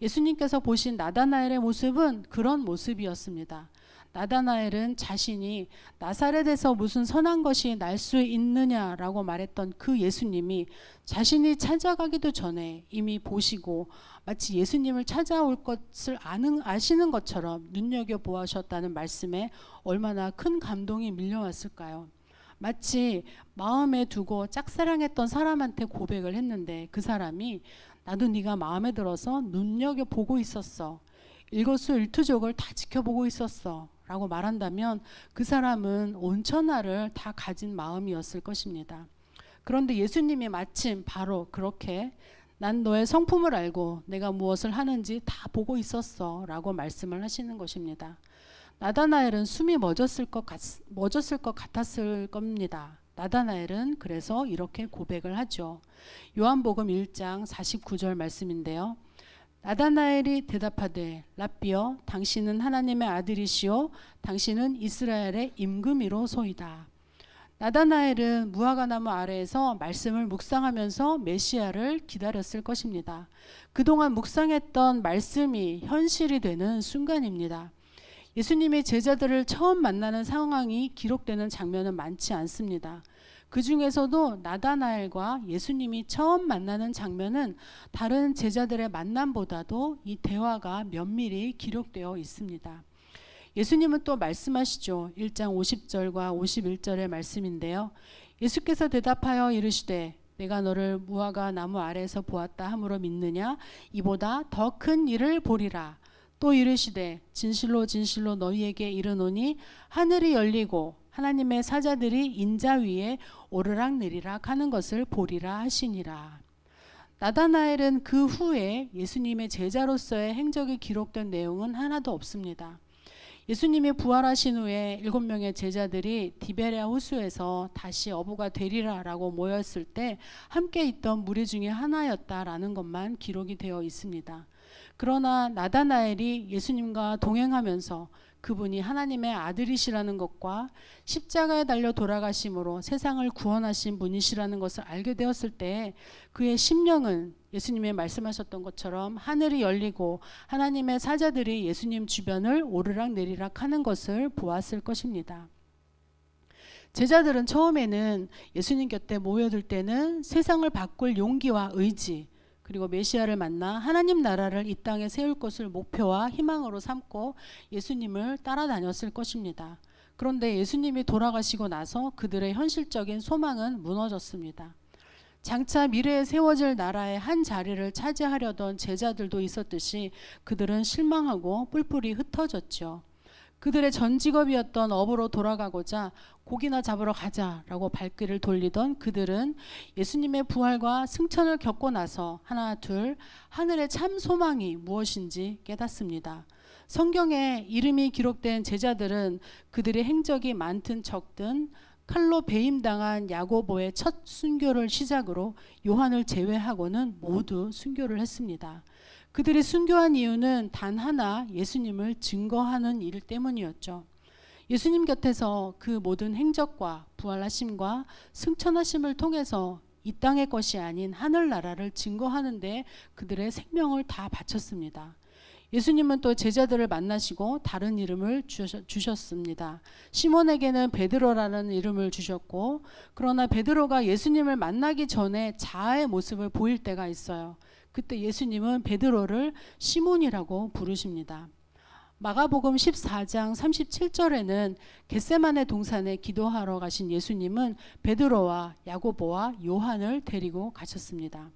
예수님께서 보신 나다나엘의 모습은 그런 모습이었습니다. 나다나엘은 자신이 나사렛에서 무슨 선한 것이 날 수 있느냐라고 말했던 그 예수님이 자신이 찾아가기도 전에 이미 보시고 마치 예수님을 찾아올 것을 아시는 것처럼 눈여겨보셨다는 말씀에 얼마나 큰 감동이 밀려왔을까요? 마치 마음에 두고 짝사랑했던 사람한테 고백을 했는데 그 사람이 나도 네가 마음에 들어서 눈여겨보고 있었어. 일거수일투족을 다 지켜보고 있었어 라고 말한다면 그 사람은 온 천하를 다 가진 마음이었을 것입니다. 그런데 예수님이 마침 바로 그렇게 난 너의 성품을 알고 내가 무엇을 하는지 다 보고 있었어 라고 말씀을 하시는 것입니다. 나다나엘은 숨이 멎었을 것 같았을 겁니다. 나다나엘은 그래서 이렇게 고백을 하죠. 요한복음 1장 49절 말씀인데요. 나다나엘이 대답하되 랍비여 당신은 하나님의 아들이시오 당신은 이스라엘의 임금이로소이다. 나다나엘은 무화과나무 아래에서 말씀을 묵상하면서 메시아를 기다렸을 것입니다. 그동안 묵상했던 말씀이 현실이 되는 순간입니다. 예수님이 제자들을 처음 만나는 상황이 기록되는 장면은 많지 않습니다. 그 중에서도 나다나엘과 예수님이 처음 만나는 장면은 다른 제자들의 만남보다도 이 대화가 면밀히 기록되어 있습니다. 예수님은 또 말씀하시죠. 1장 50절과 51절의 말씀인데요. 예수께서 대답하여 이르시되 내가 너를 무화과 나무 아래에서 보았다 함으로 믿느냐? 이보다 더 큰 일을 보리라. 또 이르시되 진실로 진실로 너희에게 이르노니 하늘이 열리고 하나님의 사자들이 인자 위에 오르락내리락 하는 것을 보리라 하시니라. 나다나엘은 그 후에 예수님의 제자로서의 행적이 기록된 내용은 하나도 없습니다. 예수님이 부활하신 후에 7명의 제자들이 디베랴 호수에서 다시 어부가 되리라라고 모였을 때 함께 있던 무리 중에 하나였다라는 것만 기록이 되어 있습니다. 그러나 나다나엘이 예수님과 동행하면서 그분이 하나님의 아들이시라는 것과 십자가에 달려 돌아가심으로 세상을 구원하신 분이시라는 것을 알게 되었을 때 그의 심령은 예수님이 말씀하셨던 것처럼 하늘이 열리고 하나님의 사자들이 예수님 주변을 오르락 내리락 하는 것을 보았을 것입니다. 제자들은 처음에는 예수님 곁에 모여들 때는 세상을 바꿀 용기와 의지, 그리고 메시아를 만나 하나님 나라를 이 땅에 세울 것을 목표와 희망으로 삼고 예수님을 따라다녔을 것입니다. 그런데 예수님이 돌아가시고 나서 그들의 현실적인 소망은 무너졌습니다. 장차 미래에 세워질 나라의 한 자리를 차지하려던 제자들도 있었듯이 그들은 실망하고 뿔뿔이 흩어졌죠. 그들의 전 직업이었던 어부로 돌아가고자 고기나 잡으러 가자라고 발길을 돌리던 그들은 예수님의 부활과 승천을 겪고 나서 하나 둘 하늘의 참 소망이 무엇인지 깨닫습니다. 성경에 이름이 기록된 제자들은 그들의 행적이 많든 적든 칼로 배임당한 야고보의 첫 순교를 시작으로 요한을 제외하고는 모두 순교를 했습니다. 그들이 순교한 이유는 단 하나, 예수님을 증거하는 일 때문이었죠. 예수님 곁에서 그 모든 행적과 부활하심과 승천하심을 통해서 이 땅의 것이 아닌 하늘나라를 증거하는 데 그들의 생명을 다 바쳤습니다. 예수님은 또 제자들을 만나시고 다른 이름을 주셨습니다. 시몬에게는 베드로라는 이름을 주셨고, 그러나 베드로가 예수님을 만나기 전에 자아의 모습을 보일 때가 있어요. 그때 예수님은 베드로를 시몬이라고 부르십니다. 마가복음 14장 37절에는 겟세마네 동산에 기도하러 가신 예수님은 베드로와 야고보와 요한을 데리고 가셨습니다.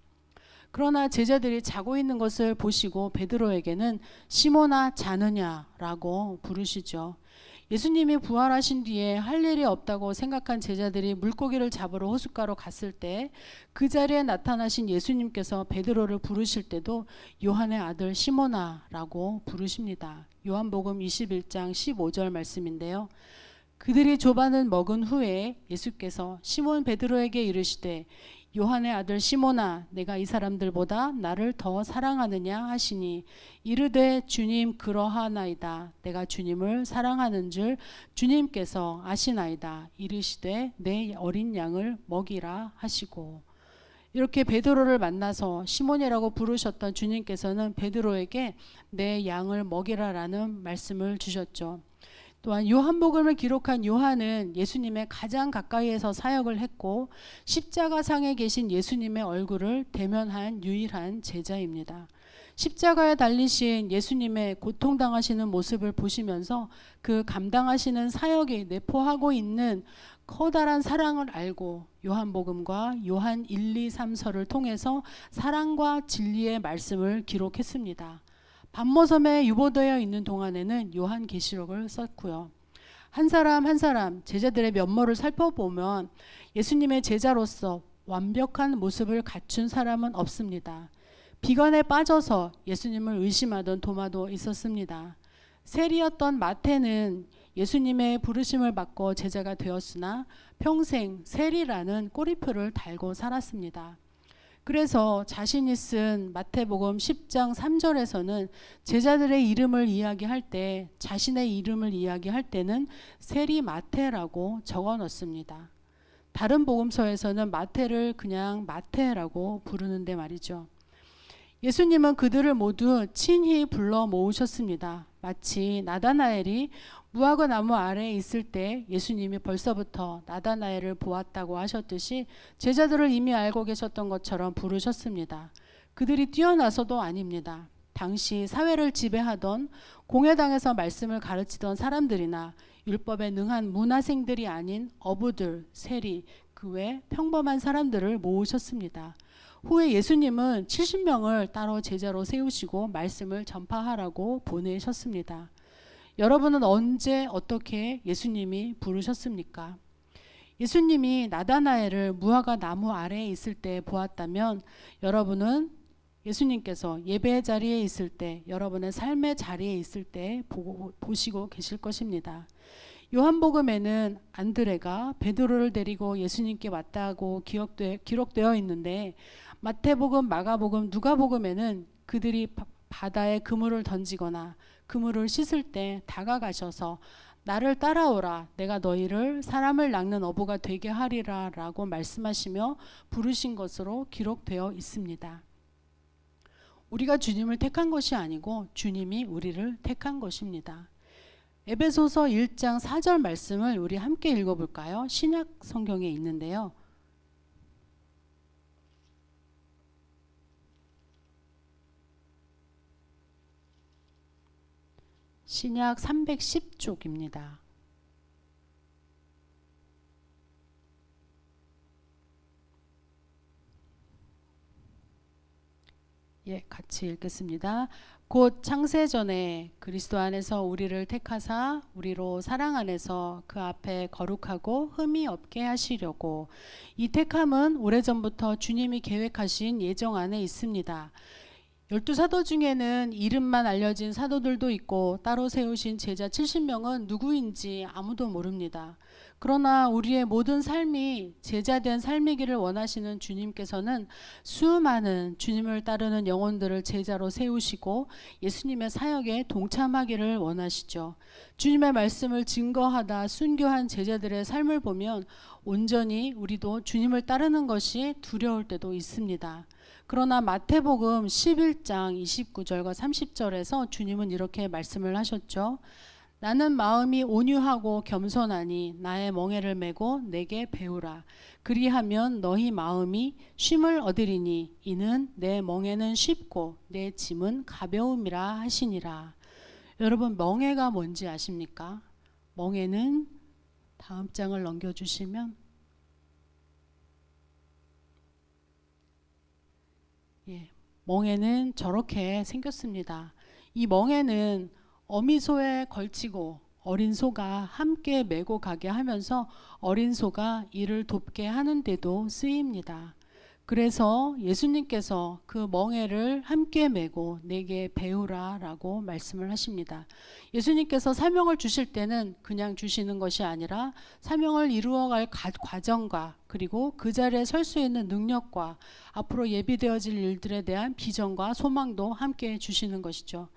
그러나 제자들이 자고 있는 것을 보시고 베드로에게는 시몬아 자느냐라고 부르시죠. 예수님이 부활하신 뒤에 할 일이 없다고 생각한 제자들이 물고기를 잡으러 호숫가로 갔을 때 그 자리에 나타나신 예수님께서 베드로를 부르실 때도 요한의 아들 시몬아라고 부르십니다. 요한복음 21장 15절 말씀인데요. 그들이 조반을 먹은 후에 예수께서 시몬 베드로에게 이르시되 요한의 아들 시몬아 내가 이 사람들보다 나를 더 사랑하느냐 하시니 이르되 주님 그러하나이다. 내가 주님을 사랑하는 줄 주님께서 아시나이다. 이르시되 내 어린 양을 먹이라 하시고. 이렇게 베드로를 만나서 시몬이라고 부르셨던 주님께서는 베드로에게 내 양을 먹이라라는 말씀을 주셨죠. 또한 요한복음을 기록한 요한은 예수님의 가장 가까이에서 사역을 했고 십자가상에 계신 예수님의 얼굴을 대면한 유일한 제자입니다. 십자가에 달리신 예수님의 고통당하시는 모습을 보시면서 그 감당하시는 사역이 내포하고 있는 커다란 사랑을 알고 요한복음과 요한 1, 2, 3서를 통해서 사랑과 진리의 말씀을 기록했습니다. 반모섬에 유보되어 있는 동안에는 요한계시록을 썼고요. 한 사람 한 사람 제자들의 면모를 살펴보면 예수님의 제자로서 완벽한 모습을 갖춘 사람은 없습니다. 비관에 빠져서 예수님을 의심하던 도마도 있었습니다. 세리였던 마태는 예수님의 부르심을 받고 제자가 되었으나 평생 세리라는 꼬리표를 달고 살았습니다. 그래서 자신이 쓴 마태복음 10장 3절에서는 제자들의 이름을 이야기할 때 자신의 이름을 이야기할 때는 세리 마태라고 적어 넣습니다. 다른 복음서에서는 마태를 그냥 마태라고 부르는데 말이죠. 예수님은 그들을 모두 친히 불러 모으셨습니다. 마치 나다나엘이 무화과 나무 아래에 있을 때 예수님이 벌써부터 나다나엘을 보았다고 하셨듯이 제자들을 이미 알고 계셨던 것처럼 부르셨습니다. 그들이 뛰어나서도 아닙니다. 당시 사회를 지배하던 공회당에서 말씀을 가르치던 사람들이나 율법에 능한 문화생들이 아닌 어부들, 세리, 그 외 평범한 사람들을 모으셨습니다. 후에 예수님은 70명을 따로 제자로 세우시고 말씀을 전파하라고 보내셨습니다. 여러분은 언제 어떻게 예수님이 부르셨습니까? 예수님이 나다나엘을 무화과 나무 아래에 있을 때 보았다면 여러분은 예수님께서 예배 자리에 있을 때, 여러분의 삶의 자리에 있을 때 보시고 계실 것입니다. 요한복음에는 안드레가 베드로를 데리고 예수님께 왔다고 기록되어 있는데, 마태복음, 마가복음, 누가복음에는 그들이 바다에 그물을 던지거나 그물을 씻을 때 다가가셔서 나를 따라오라, 내가 너희를 사람을 낚는 어부가 되게 하리라 라고 말씀하시며 부르신 것으로 기록되어 있습니다. 우리가 주님을 택한 것이 아니고 주님이 우리를 택한 것입니다. 에베소서 1장 4절 말씀을 우리 함께 읽어볼까요? 신약 성경에 있는데요. 신약 310쪽입니다. 같이 읽겠습니다. 곧 창세전에 그리스도 안에서 우리를 택하사 우리로 사랑 안에서 그 앞에 거룩하고 흠이 없게 하시려고. 이 택함은 오래전부터 주님이 계획하신 예정 안에 있습니다. 12사도 중에는 이름만 알려진 사도들도 있고 따로 세우신 제자 70명은 누구인지 아무도 모릅니다. 그러나 우리의 모든 삶이 제자된 삶이기를 원하시는 주님께서는 수많은 주님을 따르는 영혼들을 제자로 세우시고 예수님의 사역에 동참하기를 원하시죠. 주님의 말씀을 증거하다 순교한 제자들의 삶을 보면 온전히 우리도 주님을 따르는 것이 두려울 때도 있습니다. 그러나 마태복음 11장 29절과 30절에서 주님은 이렇게 말씀을 하셨죠. 나는 마음이 온유하고 겸손하니 나의 멍에를 메고 내게 배우라. 그리하면 너희 마음이 쉼을 얻으리니 이는 내 멍에는 쉽고 내 짐은 가벼움이라 하시니라. 여러분, 멍에가 뭔지 아십니까? 멍에는 다음 장을 넘겨주시면 멍에는 저렇게 생겼습니다. 이 멍에는 어미소에 걸치고 어린 소가 함께 메고 가게 하면서 어린 소가 이를 돕게 하는데도 쓰입니다. 그래서 예수님께서 그 멍에를 함께 메고 내게 배우라 라고 말씀을 하십니다. 예수님께서 사명을 주실 때는 그냥 주시는 것이 아니라 사명을 이루어갈 과정과 그리고 그 자리에 설 수 있는 능력과 앞으로 예비되어질 일들에 대한 비전과 소망도 함께 주시는 것이죠.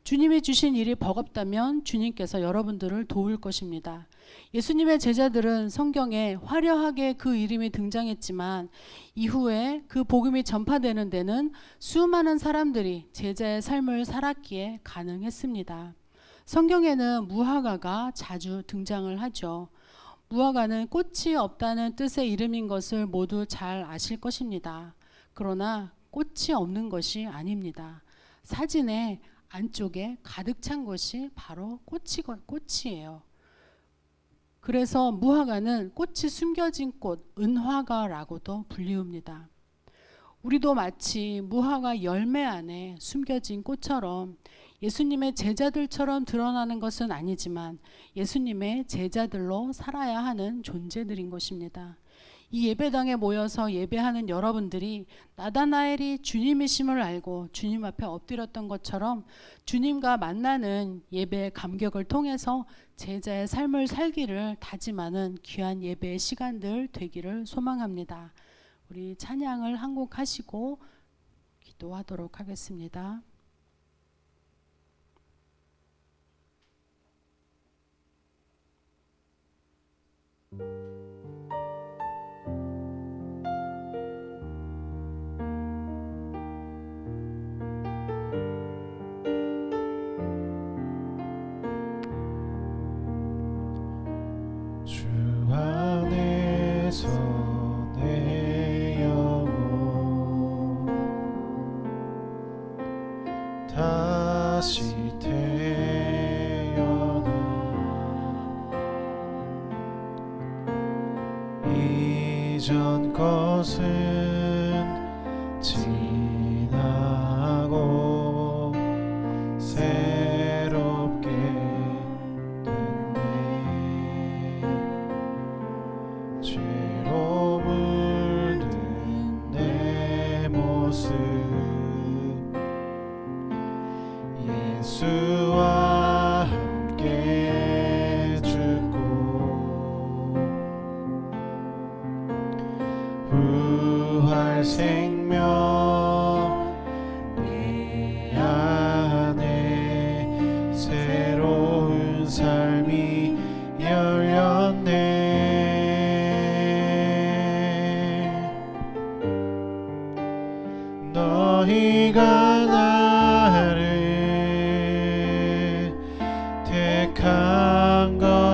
주님이 주신 일이 버겁다면 주님께서 여러분들을 도울 것입니다. 예수님의 제자들은 성경에 화려하게 그 이름이 등장했지만 이후에 그 복음이 전파되는 데는 수많은 사람들이 제자의 삶을 살았기에 가능했습니다. 성경에는 무화과가 자주 등장을 하죠. 무화과는 꽃이 없다는 뜻의 이름인 것을 모두 잘 아실 것입니다. 그러나 꽃이 없는 것이 아닙니다. 사진의 안쪽에 가득 찬 것이 바로 꽃이에요. 그래서 무화과는 꽃이 숨겨진 꽃, 은화과라고도 불리웁니다. 우리도 마치 무화과 열매 안에 숨겨진 꽃처럼 예수님의 제자들처럼 드러나는 것은 아니지만 예수님의 제자들로 살아야 하는 존재들인 것입니다. 이 예배당에 모여서 예배하는 여러분들이 나다나엘이 주님이심을 알고 주님 앞에 엎드렸던 것처럼 주님과 만나는 예배의 감격을 통해서 제자의 삶을 살기를 다짐하는 귀한 예배의 시간들 되기를 소망합니다. 우리 찬양을 한 곡 하시고 기도하도록 하겠습니다. 주 안에서 내 영혼 다시 태어나 이전 것은 지나고 새롭게 죄로 물든 내 모습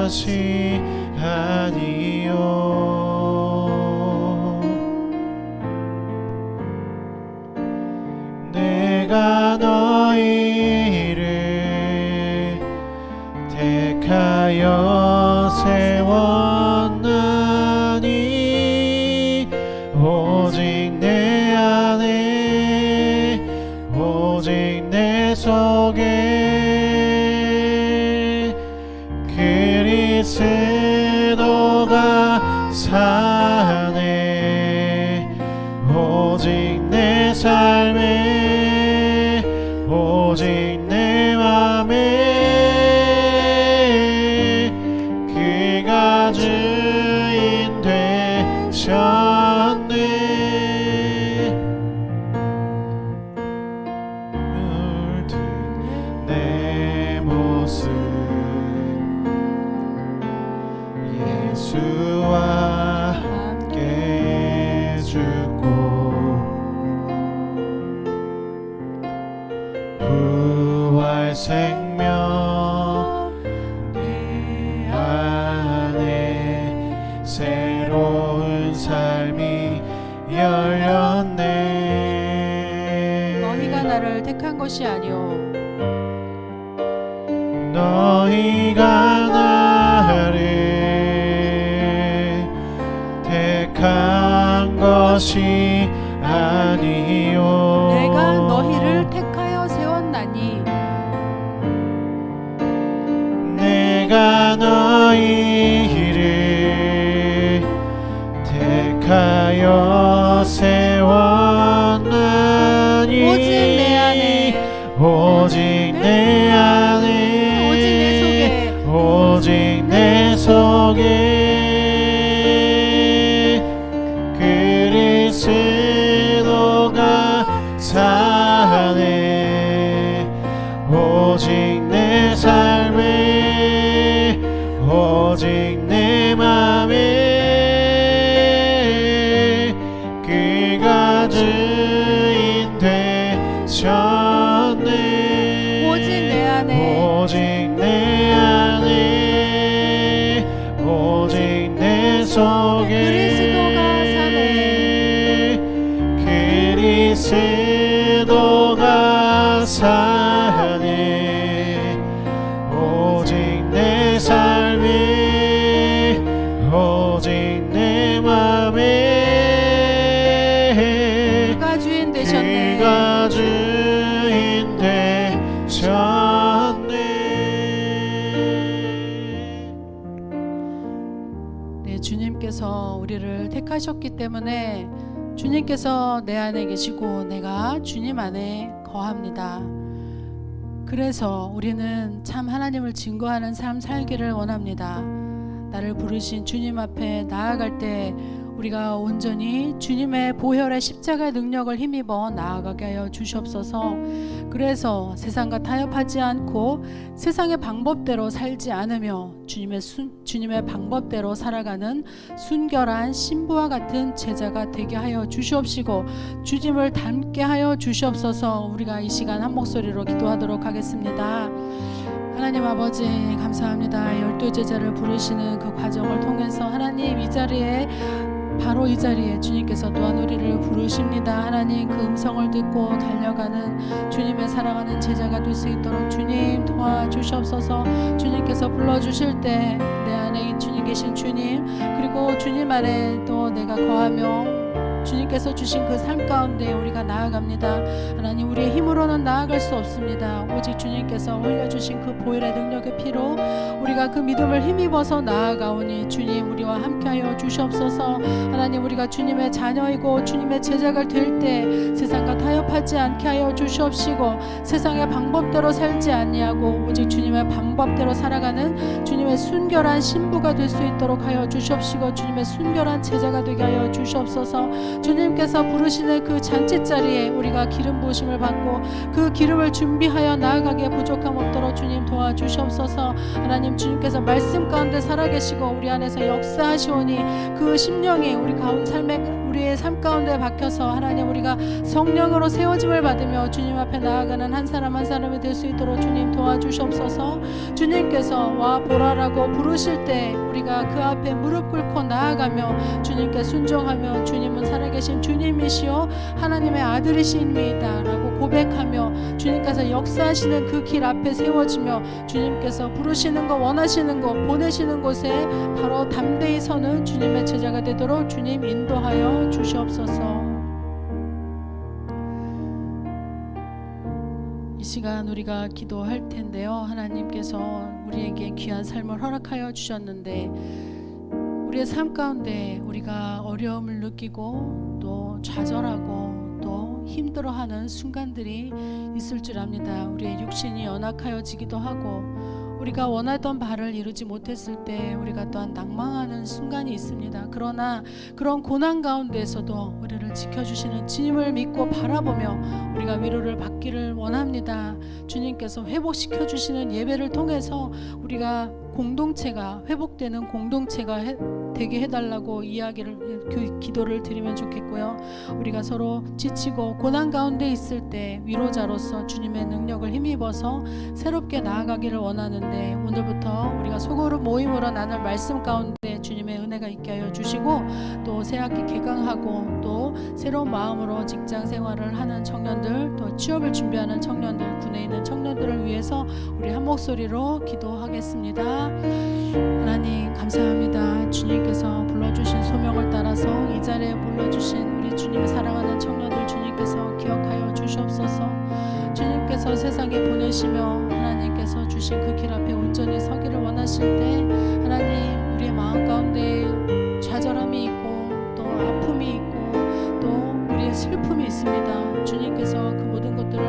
것이 아니요 내가 너희를 택하여 세웠나니 오직 내 안에 오직 내 속에 그리스도가 사네 오직 내 삶에 오직 내 맘에 그가 주인 되셨네 물든 내 모습 예수와 함께 죽고 부활 생명 내 안에 새로운 삶이 열렸네 너희가 나를 택한 것이 아니오 너희가 나를 택한 것이 아니요 내가 너희를 택하여 세웠나니 내가 너희를 택하여 세웠나니 오직 내 안에 오직 내 안에 오직 내 속에 오직 내 속에 그리스도가 사네 오직 내 삶에 오직 내 맘에 그가 주인 되셨네 오직 내 안에 오직 내 안에 오직 내 속에 그리스도가 사네 그리스도가 사네 오직 내 삶에 오직 내 맘에 그가 주인 되셨네 그가 주인 되셨네 네, 주님께서 우리를 택하셨기 때문에 주님께서 내 안에 계시고 내가 주님 안에 거합니다. 그래서 우리는 참 하나님을 증거하는 삶 살기를 원합니다. 나를 부르신 주님 앞에 나아갈 때 우리가 온전히 주님의 보혈의 십자가의 능력을 힘입어 나아가게 하여 주시옵소서. 그래서 세상과 타협하지 않고 세상의 방법대로 살지 않으며 주님의 방법대로 살아가는 순결한 신부와 같은 제자가 되게 하여 주시옵시고 주님을 닮게 하여 주시옵소서. 우리가 이 시간 한 목소리로 기도하도록 하겠습니다. 하나님 아버지 감사합니다. 12 제자를 부르시는 그 과정을 통해서 하나님 이 자리에 바로 이 자리에 주님께서 또한 우리를 부르십니다. 하나님 그 음성을 듣고 달려가는 주님의 사랑하는 제자가 될 수 있도록 주님 도와주시옵소서. 주님께서 불러주실 때 내 안에 주님 계신 주님 그리고 주님 안에 또 내가 거하며 주님께서 주신 그 삶 가운데 우리가 나아갑니다. 하나님 우리의 힘으로는 나아갈 수 없습니다. 오직 주님께서 흘려주신 그 보혈의 능력의 피로 우리가 그 믿음을 힘입어서 나아가오니 주님 우리와 함께하여 주시옵소서. 하나님 우리가 주님의 자녀이고 주님의 제자가 될 때 세상과 타협하지 않게 하여 주시옵시고 세상의 방법대로 살지 아니하고 오직 주님의 방법대로 살아가는 주님의 순결한 신부가 될 수 있도록 하여 주시옵시고 주님의 순결한 제자가 되게 하여 주시옵소서. 주님께서 부르시는 그 잔치자리에 우리가 기름 부으심을 받고 그 기름을 준비하여 나아가기에 부족함 없도록 주님 도와주시옵소서. 하나님 주님께서 말씀 가운데 살아계시고 우리 안에서 역사하시오니 그 심령이 우리 가운 삶에 우리의 삶 가운데 박혀서 하나님 우리가 성령으로 세워짐을 받으며 주님 앞에 나아가는 한 사람 한 사람이 될 수 있도록 주님 도와주시옵소서. 주님께서 와 보라라고 부르실 때 우리가 그 앞에 무릎 꿇고 나아가며 주님께 순종하며 주님은 살아계신 주님이시오 하나님의 아들이십니다 라고 고백하며 주님께서 역사하시는 그 길 앞에 세워지며 주님께서 부르시는 것 원하시는 것 보내시는 곳에 바로 담대히 서는 주님의 제자가 되도록 주님 인도하여 주시옵소서. 이 시간 우리가 기도할 텐데요. 하나님께서 우리에게 귀한 삶을 허락하여 주셨는데 우리의 삶 가운데 우리가 어려움을 느끼고 또 좌절하고 또 힘들어하는 순간들이 있을 줄 압니다. 우리의 육신이 연약하여지기도 하고 우리가 원하던 바를 이루지 못했을 때 우리가 또한 낭망하는 순간이 있습니다. 그러나 그런 고난 가운데서도 우리를 지켜주시는 주님을 믿고 바라보며 우리가 위로를 받기를 원합니다. 주님께서 회복시켜 주시는 예배를 통해서 우리가 공동체가 회복되는 공동체가 되게 해달라고 기도를 드리면 좋겠고요. 우리가 서로 지치고 고난 가운데 있을 때 위로자로서 주님의 능력을 힘입어서 새롭게 나아가기를 원하는데 오늘부터 우리가 소그룹 모임으로 나눌 말씀 가운데 주님의 은혜가 있게 하여 주시고 또 새학기 개강하고 또 새로운 마음으로 직장 생활을 하는 청년들 또 취업을 준비하는 청년들 군에 있는 청년들을 위해서 우리 한 목소리로 기도하겠습니다. 하나님 감사합니다. 주님께서 불러주신 소명을 따라서 이 자리에 불러주신 우리 주님을 사랑하는 청년들 주님께서 기억하여 주시옵소서. 주님께서 세상에 보내시며 하나님께서 주신 그 길 앞에 온전히 서기를 원하실 때 하나님 우리의 마음 가운데 좌절함이 있고 또 아픔이 있고 또 우리의 슬픔이 있습니다. 주님께서 그 모든 것들을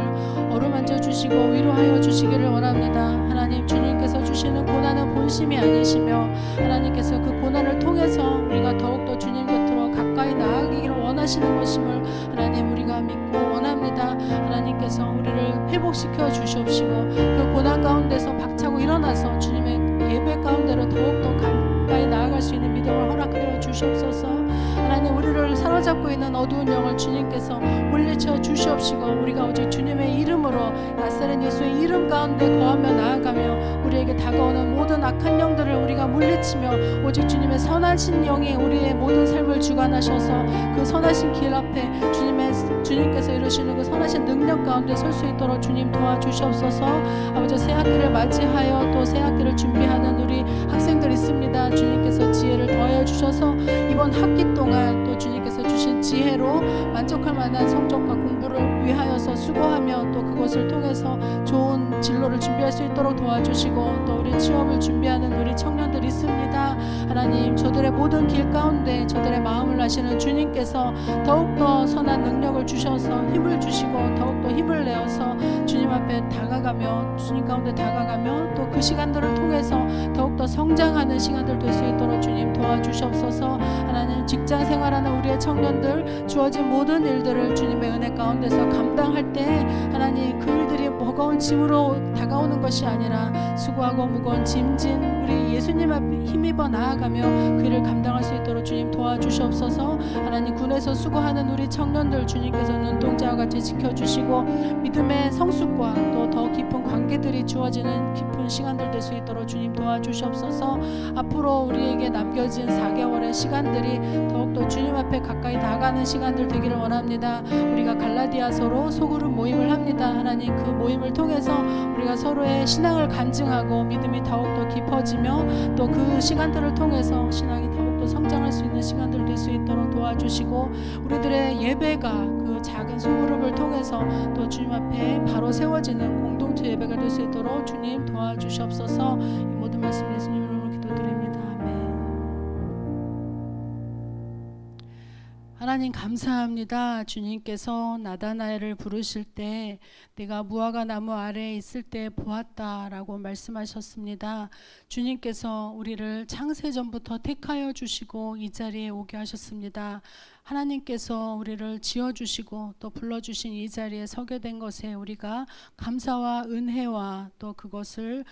어루만져 주시고 위로하여 주시기를 원합니다. 하나님 주님께서 주시는 고난은 본심이 아니시며 하나님께서 그 고난을 통해서 우리가 더욱더 주님 곁으로 가까이 나아가기를 원하시는 것임을 하나님 우리가 믿고 원합니다. 하나님께서 우리를 회복시켜 주시옵시고 그 고난 가운데서 박차고 일어나서 주님의 예배 가운데로 더욱더 가까이 나아갈 수 있는 믿음을 허락하여 주시옵소서. 하나님 우리를 사로잡고 있는 어두운 영을 주님께서 물리쳐 주시옵시고 우리가 오직 주님의 이름으로 나사렛 예수의 이름 가운데 거하며 나아가며 우리에게 다가오는 모든 악한 영들을 우리가 물리치며 오직 주님의 선하신 영이 우리의 모든 삶을 주관하셔서 그 선하신 길 앞에 주님께서 이루시는 그 선하신 능력 가운데 설 수 있도록 주님 도와주시옵소서. 아버지 새 학기를 맞이하여 또 새 학기를 준비하는 우리 학생들 있습니다. 주님께서 지혜를 더하여 주셔서 이번 학기 동안 또 주님께서 주신 지혜로 만족할 만한 성적과 공부를 위하여서 수고하며 또 그것을 통해서 좋은 진로를 준비할 수 있도록 도와주시고 또 우리 취업을 준비하는 우리 청년들 있습니다. 하나님 저들의 모든 길 가운데 저들의 마음을 아시는 주님께서 더욱더 선한 능력을 주셔서 힘을 주시고 더욱더 힘을 내어서 주님 앞에 다가가며 주님 가운데 다가가며 또 그 시간들을 통해서 더욱더 성장하는 시간들 될 수 있도록 주님 도와주시옵소서. 하나님 직장 생활하는 우리의 청년들 주어진 모든 일들을 주님의 은혜 가운데서 감당할 때 하나님 그 일들이 무거운 짐으로 다가오는 것이 아니라 수고하고 무거운 짐진 우리 예수님 앞에 힘입어 나아가며 그 일을 감당할 수 있도록 주님 도와주시옵소서. 하나님 군에서 수고하는 우리 청년들 주님께서 눈동자와 같이 지켜주시고 믿음의 성숙과 또 더 깊은 관계들이 주어지는 깊은 시간들 될 수 있도록 주님 도와주시옵소서. 앞으로 우리에게 남겨진 4개월의 시간들이 더욱더 주님 앞에 가까이 나아가는 시간들 되기를 원합니다. 우리가 갈라디아서로 소그룹 모임을 합니다. 하나님 그 모임을 통해서 우리가 서로의 신앙을 간증하고 믿음이 더욱더 깊어지며 또 그 시간들을 통해서 신앙이 더욱더 성장할 수 있는 시간들 될 수 있도록 도와주시고 우리들의 예배가 그 작은 소그룹을 통해서 또 주님 앞에 바로 세워지는 공동체 예배가 될 수 있도록 주님 도와주시옵소서. 이 모든 말씀 예수님 이름으로 기도드립니다. 아멘. 하나님 감사합니다. 주님께서 나다나엘을 부르실 때 내가 무화과 나무 아래에 있을 때 보았다라고 말씀하셨습니다. 주님께서 우리를 창세전부터 택하여 주시고 이 자리에 오게 하셨습니다. 하나님께서 우리를 지어주시고 또 불러주신 이 자리에 서게 된 것에 우리가 감사와 은혜와 또 그것을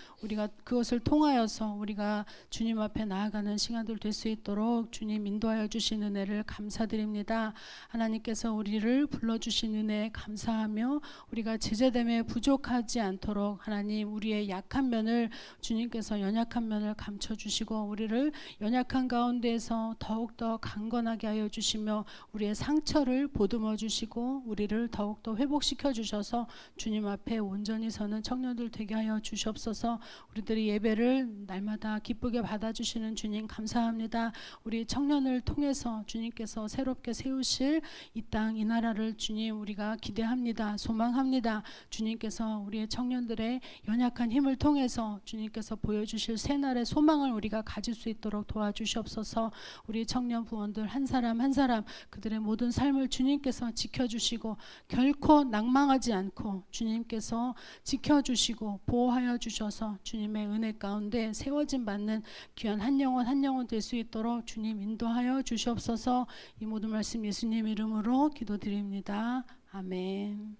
통하여서 우리가 주님 앞에 나아가는 시간들 될 수 있도록 주님 인도하여 주신 은혜를 감사드립니다. 하나님께서 우리를 불러주신 은혜에 감사하며 우리가 제자됨에 부족하지 않도록 하나님 우리의 약한 면을 주님께서 연약한 면을 감춰주시고 우리를 연약한 가운데에서 더욱더 강건하게 하여 주시며 우리의 상처를 보듬어 주시고 우리를 더욱더 회복시켜 주셔서 주님 앞에 온전히 서는 청년들 되게 하여 주시옵소서. 우리들이 예배를 날마다 기쁘게 받아주시는 주님 감사합니다. 우리 청년을 통해서 주님께서 새롭게 세우실 이 땅 이 나라를 주님 우리가 기대합니다. 소망합니다. 주님께서 우리의 청년들의 연약한 힘을 통해서 주님께서 보여주실 새날의 소망을 우리가 가질 수 있도록 도와주시옵소서. 우리 청년 부원들 한 사람 한 사람 그들의 모든 삶을 주님께서 지켜주시고 결코 낭망하지 않고 주님께서 지켜주시고 보호하여 주셔서 주님의 은혜 가운데 세워짐 받는 귀한 한 영혼 한 영혼 될 수 있도록 주님 인도하여 주시옵소서. 이 모든 말씀 예수님 이름으로 기도드립니다. 아멘.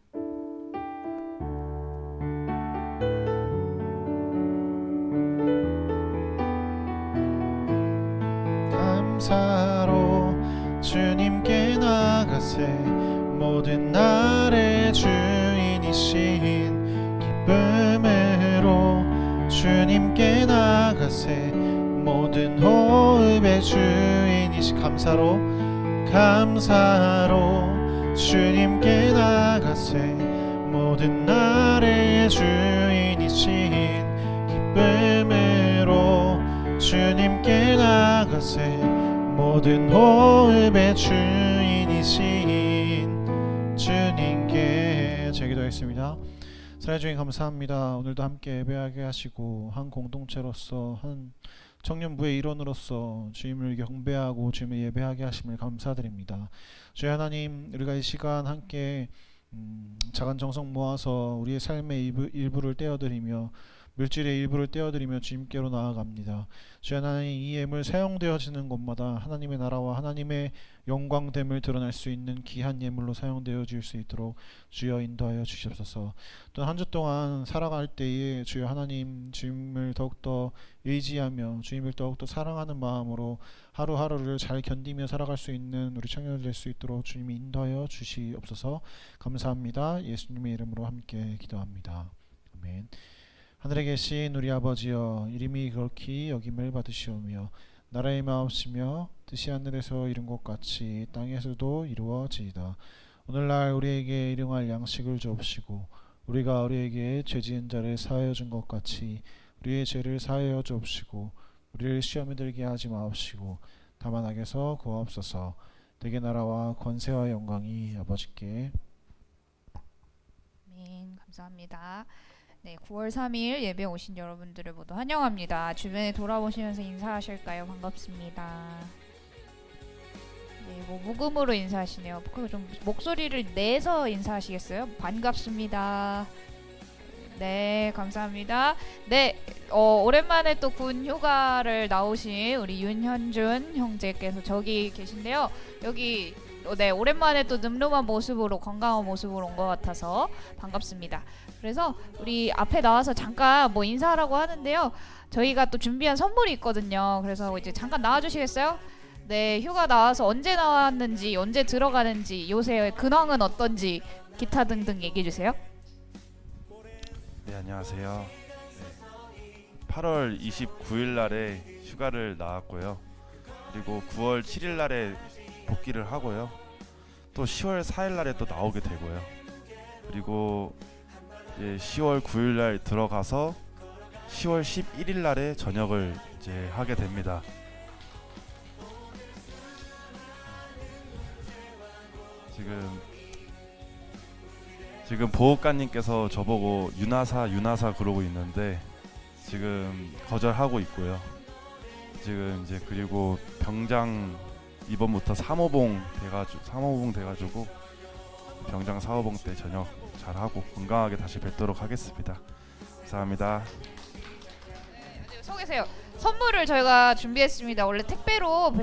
감사로 주님께 나가세 모든 날의 주인이신 기쁨으로 주님께 나가세 모든 호흡의 주인이신 감사로 주님께 나가세 모든 날의 주인이신 기쁨으로 주님께 나가세 모든 호흡의 주인이신 주님께 기도하겠습니다. 사랑해 주님 감사합니다. 오늘도 함께 예배하게 하시고 한 공동체로서 한 청년부의 일원으로서 주님을 경배하고 주님을 예배하게 하심을 감사드립니다. 주여 하나님 우리가 이 시간 함께 작은 정성 모아서 우리의 삶의 일부를 떼어드리며 물질의 일부를 떼어드리며 주님께로 나아갑니다. 주여 하나님 이 예물 사용되어지는 곳마다 하나님의 나라와 하나님의 영광됨을 드러낼 수 있는 귀한 예물로 사용되어질 수 있도록 주여 인도하여 주시옵소서. 또 한 주 동안 살아갈 때에 주여 하나님 주님을 더욱더 의지하며 주님을 더욱더 사랑하는 마음으로 하루하루를 잘 견디며 살아갈 수 있는 우리 청년들 될 수 있도록 주님이 인도하여 주시옵소서. 감사합니다. 예수님의 이름으로 함께 기도합니다. 아멘. 하늘에 계신 우리 아버지여 이름이 거룩히 여김을 받으시오며 나라의 마옵시며 뜻이 하늘에서 이룬 것 같이 땅에서도 이루어지이다. 오늘날 우리에게 일용할 양식을 주옵시고 우리가 우리에게 죄지은 자를 사하여 준 것 같이 우리의 죄를 사하여 주옵시고 우리를 시험에 들게 하지 마옵시고 다만 악에서 구하옵소서. 대개 나라와 권세와 영광이 아버지께. 아멘. 감사합니다. 네, 9월 3일 예배 오신 여러분들을 모두 환영합니다. 주변에 돌아보시면서 인사하실까요? 반갑습니다. 네, 뭐 묵음으로 인사하시네요. 그럼 좀 목소리를 내서 인사하시겠어요? 반갑습니다. 네, 감사합니다. 네, 오랜만에 또 군 휴가를 나오신 우리 윤현준 형제께서 저기 계신데요. 여기 네, 오랜만에 또 늠름한 모습으로 건강한 모습으로 온 것 같아서 반갑습니다. 그래서 우리 앞에 나와서 잠깐 뭐 인사하라고 하는데요. 저희가 또 준비한 선물이 있거든요. 그래서 이제 잠깐 나와주시겠어요? 네, 휴가 나와서 언제 나왔는지, 언제 들어가는지, 요새 근황은 어떤지 기타 등등 얘기해주세요. 네, 안녕하세요. 네, 8월 29일 날에 휴가를 나왔고요. 그리고 9월 7일 날에 복귀를 하고요. 또 10월 4일 날에 또 나오게 되고요. 그리고 이제 10월 9일 날 들어가서 10월 11일 날에 전역을 이제 하게 됩니다. 지금 보호관님께서 저보고 유나사 그러고 있는데 지금 거절하고 있고요. 지금 이제 그리고 병장 이번부터 3호봉 돼가지고 병장 4호봉 때 전역 잘하고 건강하게 다시 뵙도록 하겠습니다. 감사합니다. 서 계세요. 선물을 저희가 준비했습니다. 원래 택배로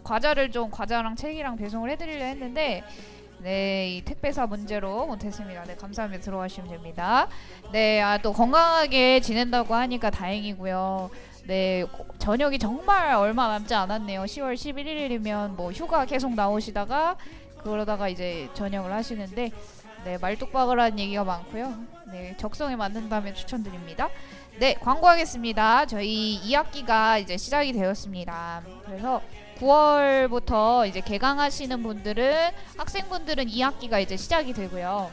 과자를 좀 과자랑 책이랑 배송을 해드리려 했는데 네, 이 택배사 문제로 못했습니다. 네, 감사합니다. 들어가시면 됩니다. 네, 또 건강하게 지낸다고 하니까 다행이고요. 네, 저녁이 정말 얼마 남지 않았네요. 10월 11일이면 뭐 휴가 계속 나오시다가 그러다가 이제 전역을 하시는데 네, 말뚝박을한 얘기가 많고요. 네, 적성에 맞는다면 추천드립니다. 네, 광고하겠습니다. 저희 2학기가 이제 시작이 되었습니다. 그래서 9월부터 이제 개강하시는 분들은 학생분들은 2학기가 이제 시작이 되고요.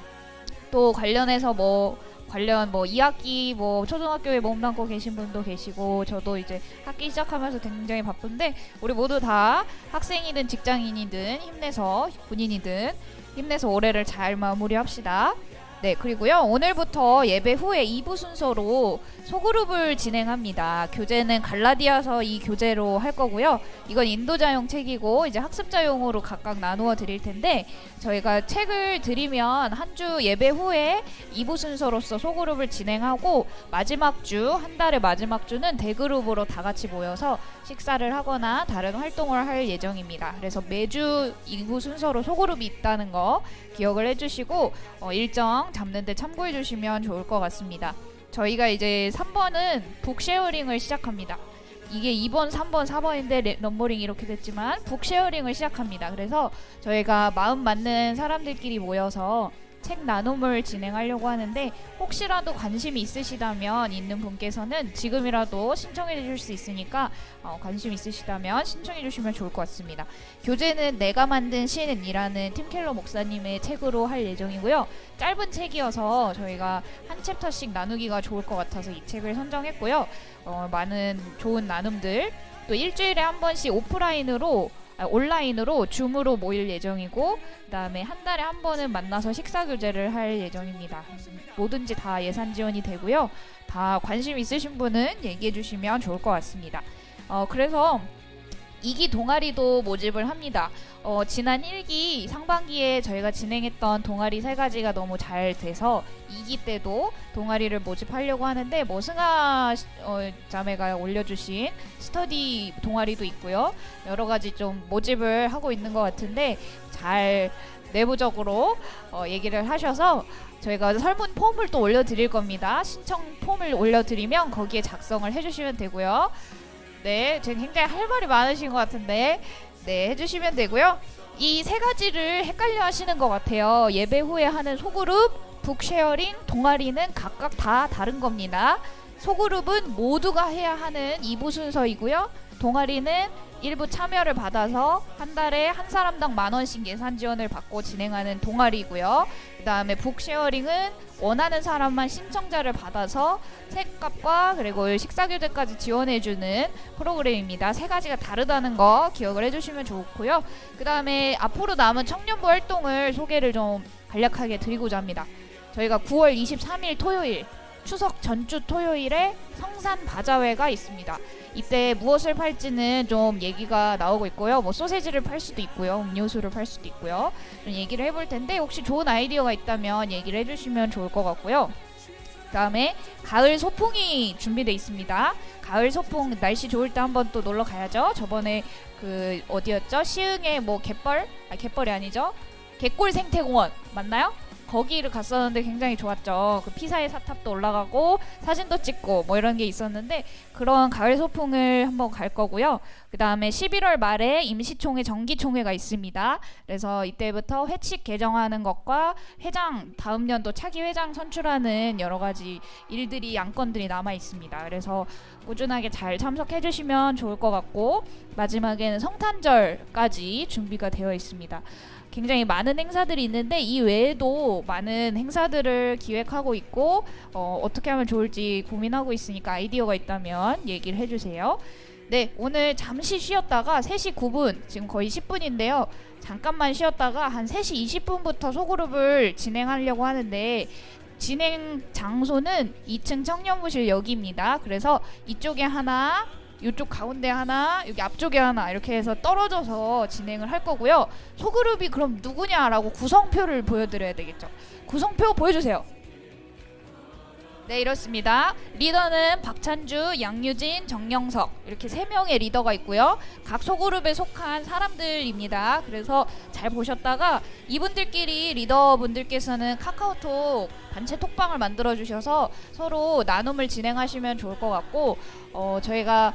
또 관련해서 뭐 2학기 뭐 초등학교에 몸담고 계신 분도 계시고 저도 이제 학기 시작하면서 굉장히 바쁜데 우리 모두 다 학생이든 직장인이든 힘내서 군인이든 힘내서 올해를 잘 마무리합시다. 네, 그리고요 오늘부터 예배 후에 2부 순서로 소그룹을 진행합니다. 교재는 갈라디아서 이 교재로 할 거고요. 이건 인도자용 책이고 이제 학습자용으로 각각 나누어 드릴 텐데 저희가 책을 드리면 한 주 예배 후에 2부 순서로서 소그룹을 진행하고 마지막 주, 한 달의 마지막 주는 대그룹으로 다 같이 모여서 식사를 하거나 다른 활동을 할 예정입니다. 그래서 매주 2부 순서로 소그룹이 있다는 거 기억을 해주시고 일정 잡는 데 참고해 주시면 좋을 것 같습니다. 저희가 이제 3번은 북쉐어링을 시작합니다. 이게 2번, 3번, 4번인데 넘버링이 이렇게 됐지만 북쉐어링을 시작합니다. 그래서 저희가 마음 맞는 사람들끼리 모여서 책 나눔을 진행하려고 하는데 혹시라도 관심이 있으시다면 있는 분께서는 지금이라도 신청해 주실 수 있으니까 관심 있으시다면 신청해 주시면 좋을 것 같습니다. 교재는 내가 만든 시인이라는 팀 켈러 목사님의 책으로 할 예정이고요. 짧은 책이어서 저희가 한 챕터씩 나누기가 좋을 것 같아서 이 책을 선정했고요. 많은 좋은 나눔들 또 일주일에 한 번씩 온라인으로 줌으로 모일 예정이고 그다음에 한 달에 한 번은 만나서 식사 교제를 할 예정입니다. 뭐든지 다 예산 지원이 되고요. 다 관심 있으신 분은 얘기해 주시면 좋을 것 같습니다. 그래서 2기 동아리도 모집을 합니다. 지난 1기 상반기에 저희가 진행했던 동아리 3가지가 너무 잘 돼서 2기 때도 동아리를 모집하려고 하는데 뭐 승아 자매가 올려주신 스터디 동아리도 있고요. 여러 가지 좀 모집을 하고 있는 것 같은데 잘 내부적으로 얘기를 하셔서 저희가 설문 폼을 또 올려드릴 겁니다. 신청 폼을 올려드리면 거기에 작성을 해주시면 되고요. 네, 지금 굉장히 할 말이 많으신 것 같은데 네, 해주시면 되고요. 이 3가지를 헷갈려 하시는 것 같아요. 예배 후에 하는 소그룹, 북쉐어링, 동아리는 각각 다 다른 겁니다. 소그룹은 모두가 해야 하는 2부 순서이고요. 동아리는 일부 참여를 받아서 한 달에 한 사람당 10,000원씩 예산 지원을 받고 진행하는 동아리고요. 그 다음에 북쉐어링은 원하는 사람만 신청자를 받아서 책값과 그리고 식사 교재까지 지원해주는 프로그램입니다. 3가지가 다르다는 거 기억을 해주시면 좋고요. 그 다음에 앞으로 남은 청년부 활동을 소개를 좀 간략하게 드리고자 합니다. 저희가 9월 23일 토요일 추석 전주 토요일에 성산 바자회가 있습니다. 이때 무엇을 팔지는 좀 얘기가 나오고 있고요. 뭐 소세지를 팔 수도 있고요. 음료수를 팔 수도 있고요. 좀 얘기를 해볼 텐데 혹시 좋은 아이디어가 있다면 얘기를 해주시면 좋을 것 같고요. 그다음에 가을 소풍이 준비되어 있습니다. 가을 소풍 날씨 좋을 때 한번 또 놀러 가야죠. 저번에 그 어디였죠? 시흥에 뭐 갯벌이 아니죠? 갯골 생태공원 맞나요? 거기를 갔었는데 굉장히 좋았죠. 그 피사의 사탑도 올라가고 사진도 찍고 뭐 이런 게 있었는데 그런 가을 소풍을 한번 갈 거고요. 그 다음에 11월 말에 임시총회 정기총회가 있습니다. 그래서 이때부터 회칙 개정하는 것과 회장 다음 연도 차기 회장 선출하는 여러 가지 일들이 안건들이 남아 있습니다. 그래서 꾸준하게 잘 참석해 주시면 좋을 것 같고 마지막에는 성탄절까지 준비가 되어 있습니다. 굉장히 많은 행사들이 있는데 이 외에도 많은 행사들을 기획하고 있고 어떻게 하면 좋을지 고민하고 있으니까 아이디어가 있다면 얘기를 해주세요. 네, 오늘 잠시 쉬었다가 3시 9분 지금 거의 10분인데요. 잠깐만 쉬었다가 한 3시 20분부터 소그룹을 진행하려고 하는데 진행 장소는 2층 청년부실 여기입니다. 그래서 이쪽에 하나 이쪽 가운데 하나 여기 앞쪽에 하나 이렇게 해서 떨어져서 진행을 할 거고요. 소그룹이 그럼 누구냐라고 구성표를 보여드려야 되겠죠. 구성표 보여주세요. 네, 이렇습니다. 리더는 박찬주, 양유진, 정영석 이렇게 3명의 리더가 있고요. 각 소그룹에 속한 사람들입니다. 그래서 잘 보셨다가 이분들끼리 리더분들께서는 카카오톡 단체 톡방을 만들어 주셔서 서로 나눔을 진행하시면 좋을 것 같고, 저희가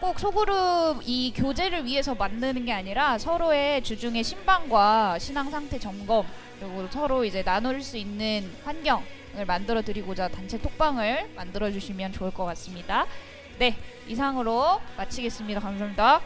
꼭 소그룹 이 교제를 위해서 만드는 게 아니라 서로의 주중의 신방과 신앙 상태 점검, 그리고 서로 이제 나눌 수 있는 환경을 만들어 드리고자 단체 톡방을 만들어 주시면 좋을 것 같습니다. 네, 이상으로 마치겠습니다. 감사합니다.